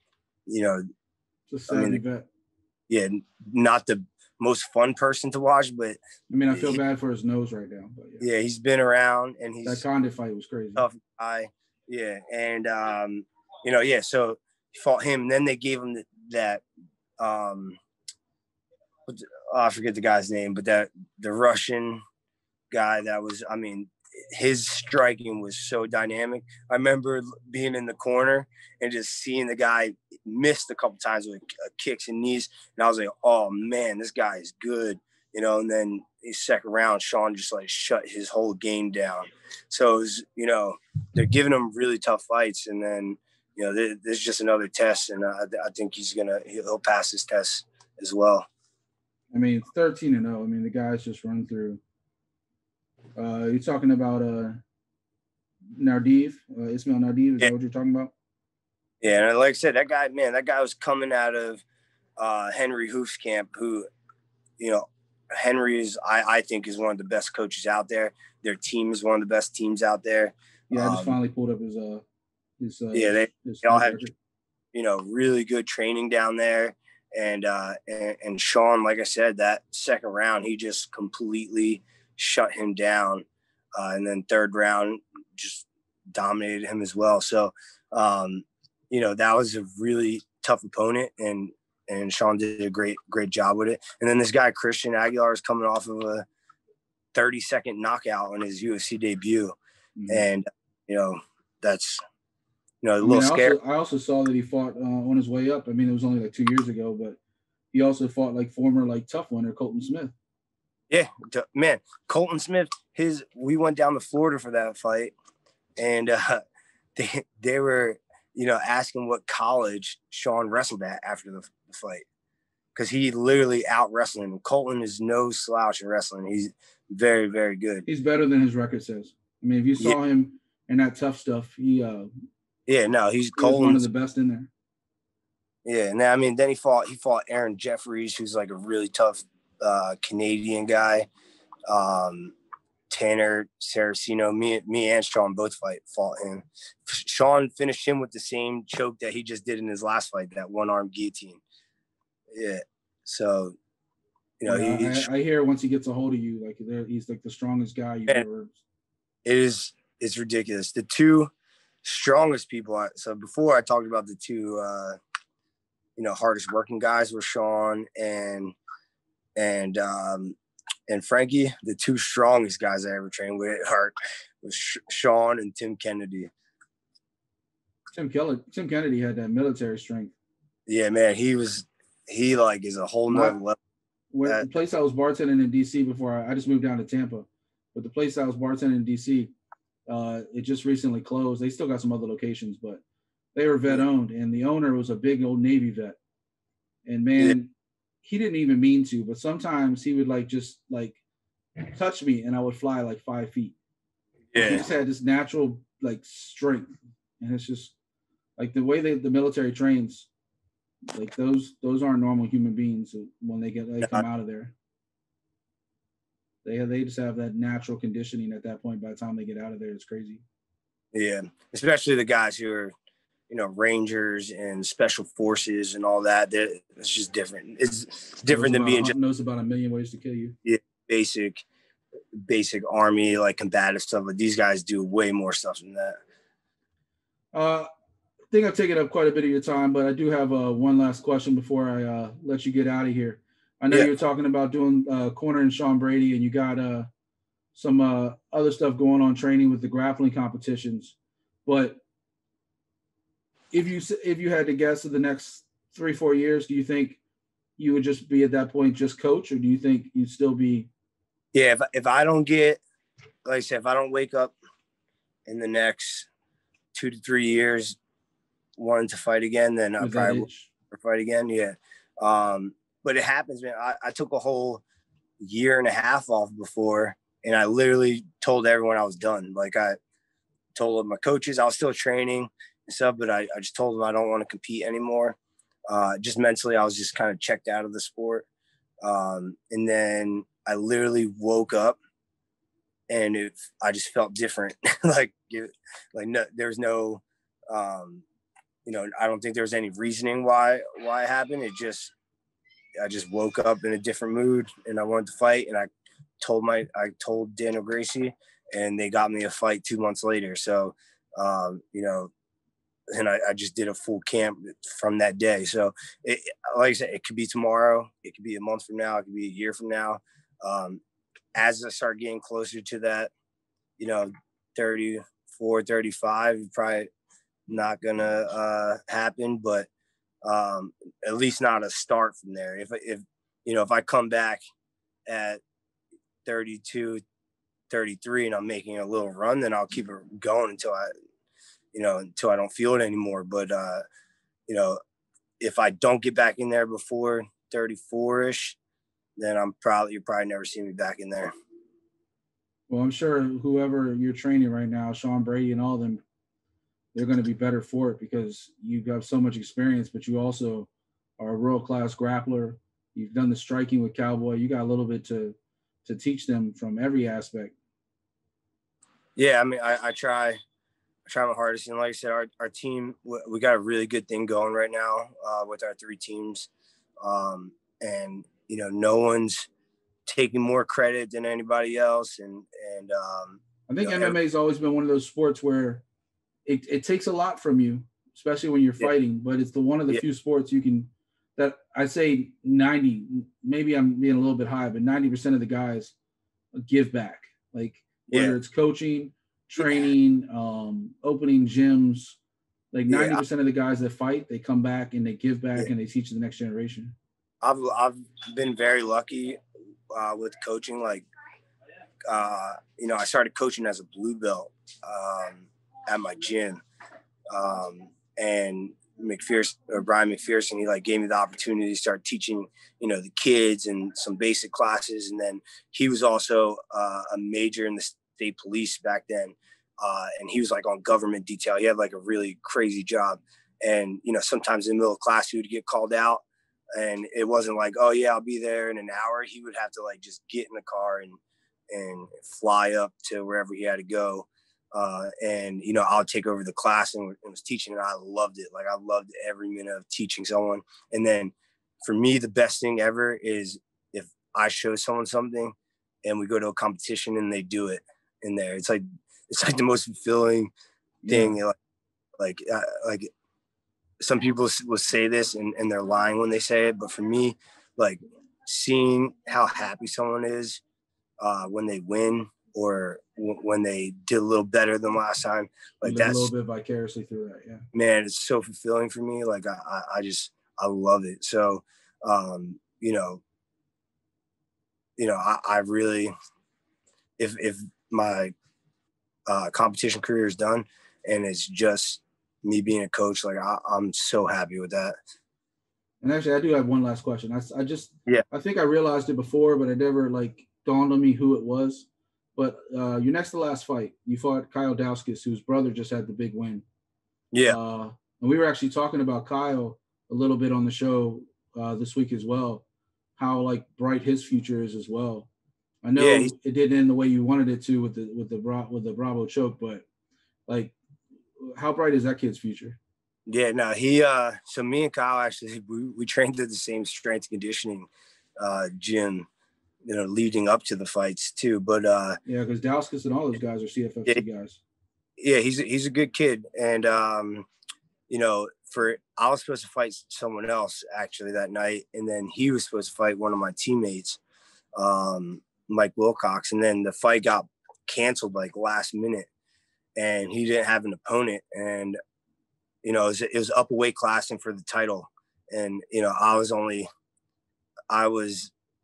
Yeah, not the most fun person to watch, but I feel bad for his nose right now. But yeah, he's been around, and that Condit fight was crazy. Tough guy, yeah, and so he fought him, and then they gave him that. I forget the guy's name, but the Russian guy that was, his striking was so dynamic. I remember being in the corner and just seeing the guy missed a couple times with kicks and knees. And I was like, oh man, this guy is good. And then his second round, Sean just like shut his whole game down. So it was, they're giving him really tough fights. And then, there's just another test. And I think he'll pass this test as well. 13-0. The guys just run through. You're talking about Nardeev, Ismail Nardeev. Is that what you're talking about? Yeah, and like I said, that guy was coming out of Henry Hoof's camp, who, Henry is, I think, is one of the best coaches out there. Their team is one of the best teams out there. Yeah, I just finally pulled up his they all have, really good training down there. And Sean, like I said, that second round, he just completely shut him down. And then third round just dominated him as well. So, that was a really tough opponent, and Sean did a great job with it. And then this guy, Christian Aguilar, is coming off of a 30-second knockout on his UFC debut. Mm-hmm. And, that's, a little scary. I also saw that he fought on his way up. I mean, it was only like 2 years ago, but he also fought like former like tough winner Colton Smith. Yeah, man, Colton Smith. We went down to Florida for that fight, and they were asking what college Sean wrestled at after the fight, because he literally out wrestled him. Colton is no slouch in wrestling. He's very, very good. He's better than his record says. I mean, if you saw him in that tough stuff, he's one of the best in there. Yeah, and I mean, then he fought Aaron Jeffries, who's like a really tough Canadian guy. Tanner Saraceno, me and Sean both fought him. Sean finished him with the same choke that he just did in his last fight, that one-arm guillotine. Yeah, so I hear once he gets a hold of you, like he's like the strongest guy you've ever. It's ridiculous. The two strongest people. So before I talked about the two, hardest working guys were Sean and Frankie. The two strongest guys I ever trained with was Sean and Tim Kennedy. Tim Kennedy had that military strength. Yeah, man, he is a whole nother level. The place I was bartending in DC before I just moved down to Tampa, but the place I was bartending in DC, it just recently closed. They still got some other locations, but they were vet owned, and the owner was a big old Navy vet. And man, he didn't even mean to, but sometimes he would just touch me, and I would fly like 5 feet. Yeah, he just had this natural strength, and it's just like the way the military trains. Like those aren't normal human beings when they come out of there. They just have that natural conditioning at that point. By the time they get out of there, it's crazy. Yeah, especially the guys who are, Rangers and special forces and all that. It's just different. It's different than being just knows about a million ways to kill you. Yeah, basic army combative stuff. But these guys do way more stuff than that. I think I've taken up quite a bit of your time, but I do have one last question before I let you get out of here. I know you're talking about doing cornering Sean Brady, and you got some other stuff going on training with the grappling competitions. But if you had to guess in the next 3-4 years, do you think you would just be at that point just coach, or do you think you'd still be? Yeah, if I don't get, like I said, if I don't wake up in the next 2 to 3 years wanting to fight again, then I'll probably fight again. Yeah. But it happens, man. I took a whole 1.5 years off before, and I literally told everyone I was done. Like I told my coaches I was still training and stuff, but I just told them I don't want to compete anymore. Just mentally, I was just kind of checked out of the sport. And then I literally woke up and I just felt different. There's no, I don't think there's any reasoning why it happened. I just woke up in a different mood and I wanted to fight. And I told Daniel Gracie, and they got me a fight 2 months later. So, and I just did a full camp from that day. So like I said, it could be tomorrow. It could be a month from now. It could be a year from now. As I start getting closer to that, 34, 35, probably not going to happen, but at least not a start from there. If I come back at 32, 33 and I'm making a little run, then I'll keep it going until I don't feel it anymore. But, if I don't get back in there before 34-ish, then you'll probably never see me back in there. Well, I'm sure whoever you're training right now, Sean Brady and all of them, they're going to be better for it because you have so much experience, but you also are a world-class grappler. You've done the striking with Cowboy. You got a little bit to teach them from every aspect. Yeah, I mean, I try my hardest. And like I said, our team, we got a really good thing going right now with our 3 teams. And, no one's taking more credit than anybody else. And I think MMA has always been one of those sports where it takes a lot from you, especially when you're fighting, but it's one of the few sports that I say 90, maybe I'm being a little bit high, but 90% of the guys give back, like whether it's coaching, training, opening gyms. Like 90% of the guys that fight, they come back and they give back and they teach the next generation. I've been very lucky with coaching. Like, you know, I started coaching as a blue belt at my gym, and Brian McPherson, he like gave me the opportunity to start teaching, you know, the kids and some basic classes. And then he was also a major in the state police back then. And he was like on government detail. He had like a really crazy job. And, you know, sometimes in the middle of class, he would get called out, and it wasn't like, oh yeah, I'll be there in an hour. He would have to like just get in the car and fly up to wherever he had to go. And, you know, I'll take over the class and was teaching, and I loved it. Like, I loved every minute of teaching someone. And then for me, the best thing ever is if I show someone something and we go to a competition and they do it in there. It's like the most fulfilling thing. Like some people will say this and they're lying when they say it. But for me, like, seeing how happy someone is when they win, or when they did a little better than last time, like that's a little bit vicariously through that. Yeah, man, it's so fulfilling for me. Like I love it. So, you know, I really, if my competition career is done and it's just me being a coach, like I'm so happy with that. And actually, I do have one last question. I think I realized it before, but it never like dawned on me who it was. But your next to last fight, you fought Kyle Dauskas, whose brother just had the big win. Yeah. And we were actually talking about Kyle a little bit on the show this week as well, how like bright his future is as well. I know it didn't end the way you wanted it to with the Bravo choke, but like, how bright is that kid's future? Yeah, no, so me and Kyle actually, we trained at the same strength and conditioning gym, you know, leading up to the fights too. But yeah, because Dauskas and all those guys are CFFC guys. Yeah, he's a good kid, and you know, I was supposed to fight someone else actually that night, and then he was supposed to fight one of my teammates, Mike Wilcox, and then the fight got canceled like last minute, and he didn't have an opponent, and you know, it was up a weight classing for the title, and you know, I was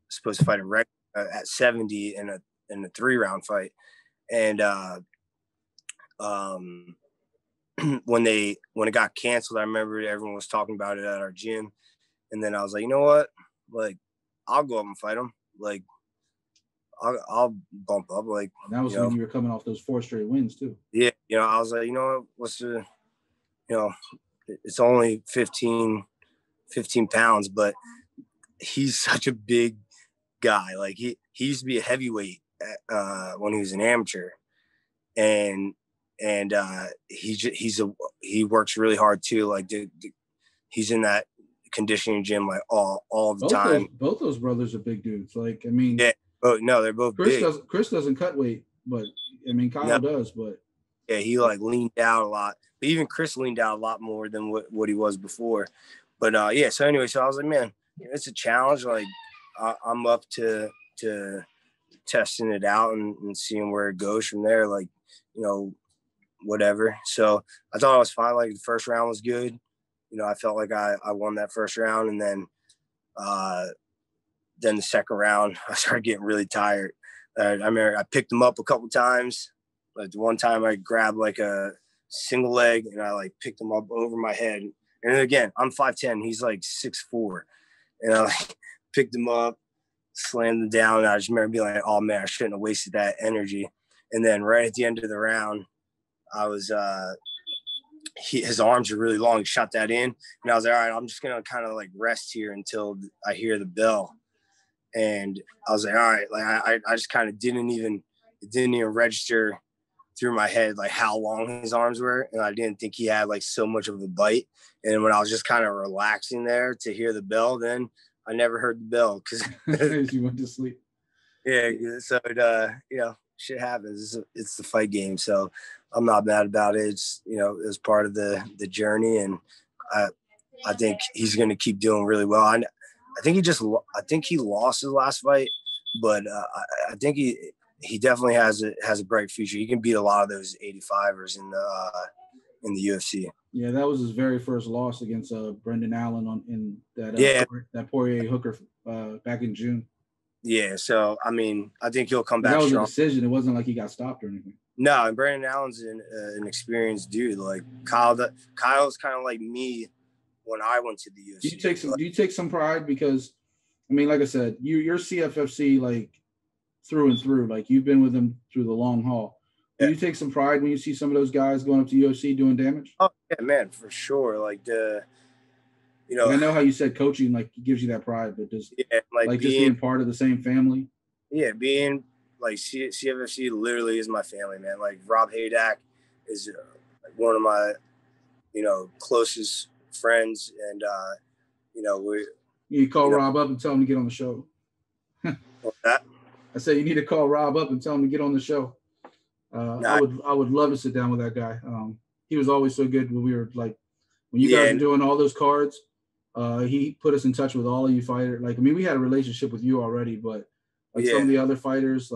supposed to fight at 70 in a 3-round fight, and when it got canceled, I remember everyone was talking about it at our gym, and then I was like, you know what, like, I'll go up and fight him. Like, I'll bump up. Like, and that was when you were coming off those 4 straight wins too. Yeah, you know, I was like, you know what, you know, it's only 15 pounds, but he's such a big guy. Like, he used to be a heavyweight when he was an amateur, and he works really hard too. Like, he's in that conditioning gym like all the time. Both those brothers are big dudes. Like, I mean, yeah. Oh no, they're both big. Chris doesn't cut weight, but I mean, Kyle does. But yeah, he like leaned out a lot. But even Chris leaned out a lot more than what he was before. But yeah, so anyway, so I was like, man, it's a challenge. Like, I'm up to testing it out and seeing where it goes from there. Like, you know, whatever. So I thought I was fine. Like, the first round was good. You know, I felt like I won that first round, and then the second round, I started getting really tired. I remember I picked him up a couple times. Like, the one time I grabbed like a single leg and I like picked him up over my head. And again, I'm 5'10", he's like 6'4", and I like picked him up, slammed him down. And I just remember being like, oh man, I shouldn't have wasted that energy. And then right at the end of the round, I was his arms are really long. He shot that in, and I was like, all right, I'm just gonna kind of like rest here until I hear the bell. And I was like, all right, like I just kind of didn't even register through my head like how long his arms were, and I didn't think he had like so much of a bite. And when I was just kind of relaxing there to hear the bell, then I never heard the bell because you went to sleep. Yeah, so you know, shit happens. It's the fight game, so I'm not mad about it. It's, you know, it was part of the journey, and I think he's going to keep doing really well. I think he lost his last fight, but I think he definitely has a bright future. He can beat a lot of those 85ers in the UFC. Yeah, that was his very first loss against Brendan Allen in that that Poirier Hooker back in June. Yeah, so I mean, I think he'll come back. That was strong. A decision. It wasn't like he got stopped or anything. No, and Brendan Allen's an experienced dude. Like Kyle's kind of like me when I went to the UFC. Do you take some pride because, I mean, like I said, you're CFFC like through and through. Like you've been with them through the long haul. Do you take some pride when you see some of those guys going up to UFC doing damage? Oh yeah, man, for sure. Like I know how you said coaching like gives you that pride, but just being part of the same family. Yeah, being like CFFC literally is my family, man. Like Rob Haydak is one of my closest friends, and you call Rob up and tell him to get on the show. What's that? I said you need to call Rob up and tell him to get on the show. I would love to sit down with that guy. He was always so good when we were like when you guys were doing all those cards. He put us in touch with all of you fighters. Like, I mean, we had a relationship with you already, but some of the other fighters,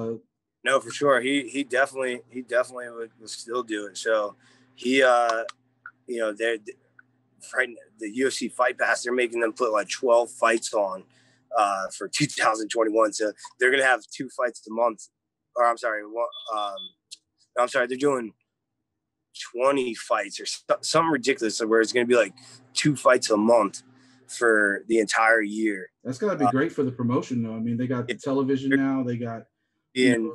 no, for sure. He definitely would still do it. So he, they're right. The UFC Fight Pass, they're making them put like 12 fights on for 2021. So they're gonna have 2 fights a month. Or I'm sorry, they're doing 20 fights or something ridiculous where it's going to be like 2 fights a month for the entire year. That's got to be great for the promotion, though. I mean, they got the television now. They got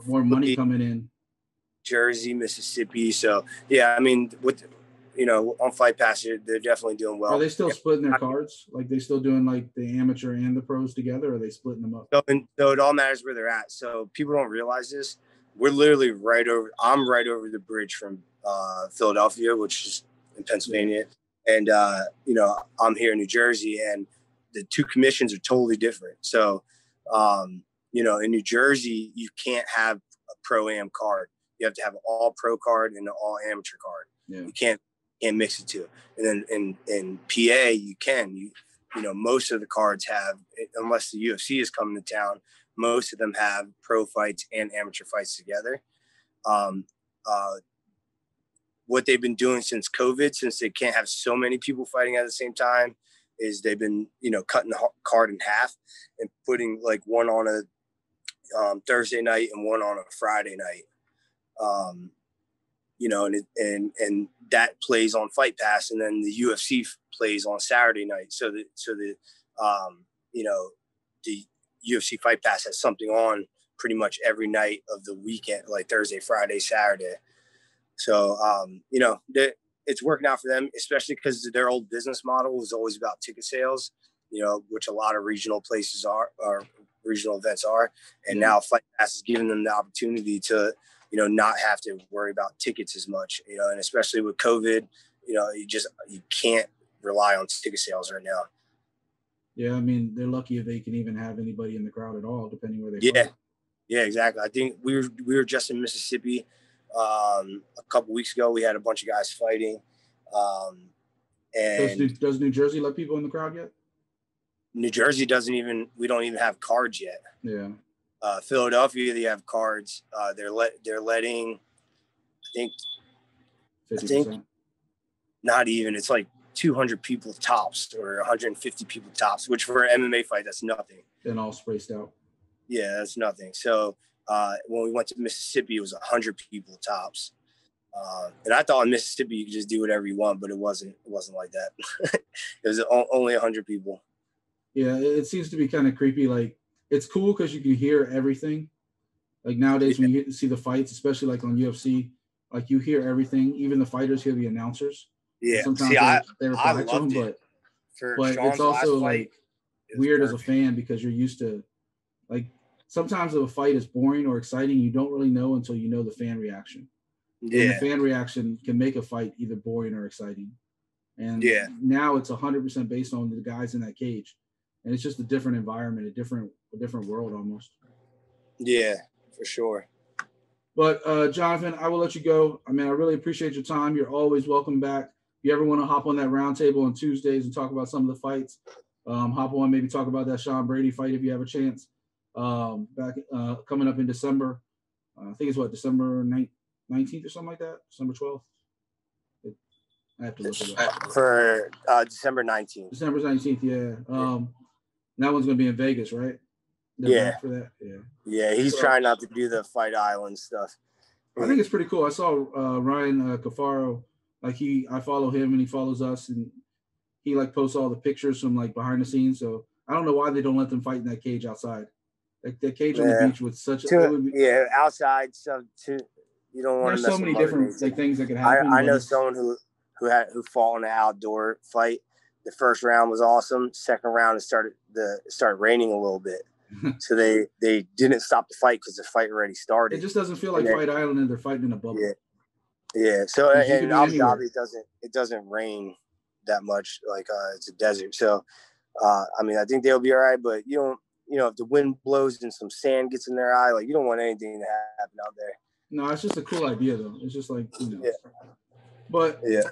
more money coming in. Jersey, Mississippi. So, yeah, I mean, on Fight Pass, they're definitely doing well. Are they still splitting their cards? Like, they still doing, like, the amateur and the pros together, or are they splitting them up? So it all matters where they're at. So people don't realize this. We're literally I'm right over the bridge from Philadelphia, which is in Pennsylvania. And, I'm here in New Jersey, and the 2 commissions are totally different. So, in New Jersey, you can't have a pro-am card. You have to have an all-pro card and an all-amateur card. Yeah. You can't mix the two. And then in PA, you can. Most of the cards have, unless the UFC is coming to town, most of them have pro fights and amateur fights together. What they've been doing since COVID, since they can't have so many people fighting at the same time, is they've been, cutting the card in half and putting like one on a Thursday night and one on a Friday night. And that plays on Fight Pass, and then the UFC plays on Saturday night. So the UFC Fight Pass has something on pretty much every night of the weekend, like Thursday, Friday, Saturday. So, it's working out for them, especially because their old business model is always about ticket sales, which a lot of regional places or regional events are. And now Fight Pass is giving them the opportunity to, not have to worry about tickets as much, and especially with COVID, you can't rely on ticket sales right now. Yeah, I mean, they're lucky if they can even have anybody in the crowd at all, depending where they fight. Yeah, exactly. I think we were just in Mississippi a couple weeks ago. We had a bunch of guys fighting. And does New Jersey let people in the crowd yet? New Jersey we don't even have cards yet. Yeah. Philadelphia, they have cards. They're letting, I think not even, it's like 200 people tops or 150 people tops, which for an MMA fight, that's nothing. And all spaced out. Yeah, that's nothing. So when we went to Mississippi, it was 100 people tops. And I thought in Mississippi you could just do whatever you want, but it wasn't like that. It was only 100 people. Yeah, it seems to be kind of creepy. Like, it's cool because you can hear everything. Like nowadays, when you see the fights, especially like on UFC, like you hear everything. Even the fighters hear the announcers. Yeah, sometimes they reply to them, but it's also like weird as a fan because you're used to, like, sometimes if a fight is boring or exciting, you don't really know until you know the fan reaction. Yeah. And the fan reaction can make a fight either boring or exciting. And now it's 100% based on the guys in that cage. And it's just a different environment, a different world almost. Yeah, for sure. But Jonathan, I will let you go. I mean, I really appreciate your time. You're always welcome back. If you ever want to hop on that roundtable on Tuesdays and talk about some of the fights, hop on, maybe talk about that Sean Brady fight if you have a chance. Back coming up in December. I think it's December 19th or something like that. December 12th. I have to look it up. For December 19th. December 19th, yeah. That one's gonna be in Vegas, right? Yeah. For that, yeah. Yeah, he's trying not to do the Fight Island stuff. I think it's pretty cool. I saw Ryan Cafaro, I follow him and he follows us, and he posts all the pictures from behind the scenes. So I don't know why they don't let them fight in that cage outside. The cage on the beach with such outside stuff too. You don't want to. There's so many different things that could happen. I know someone who fought in an outdoor fight. The first round was awesome. Second round it started raining a little bit. So they didn't stop the fight because the fight already started. It just doesn't feel like Fight Island and they're fighting in a bubble. Yeah. So in Abu Dhabi it doesn't rain that much. It's a desert. So I think they'll be all right. But if the wind blows and some sand gets in their eye, you don't want anything to happen out there. No, it's just a cool idea though. It's just Yeah. But yeah,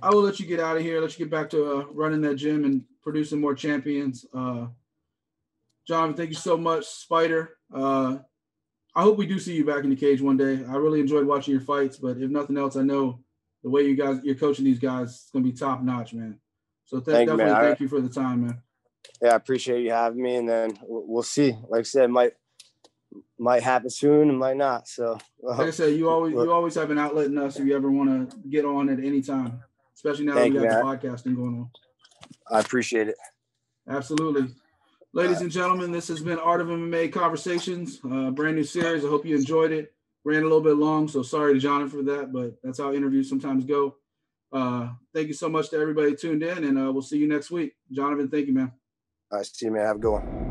I will let you get out of here. Let you get back to running that gym and producing more champions. John, thank you so much, Spider. I hope we do see you back in the cage one day. I really enjoyed watching your fights, but if nothing else, I know the way you're coaching these guys is going to be top notch, man. So thank you for the time, man. Yeah, I appreciate you having me, and then we'll see. Like I said, might happen soon and might not. So like I said, you always have an outlet in us if you ever want to get on at any time, especially now that we got the podcasting going on. I appreciate it. Absolutely. Ladies and gentlemen, this has been Art of MMA Conversations, brand new series. I hope you enjoyed it. Ran a little bit long, so sorry to Jonathan for that, but that's how interviews sometimes go. Thank you so much to everybody tuned in, and we'll see you next week. Jonathan, thank you, man. All right, see you, man. Have a good one.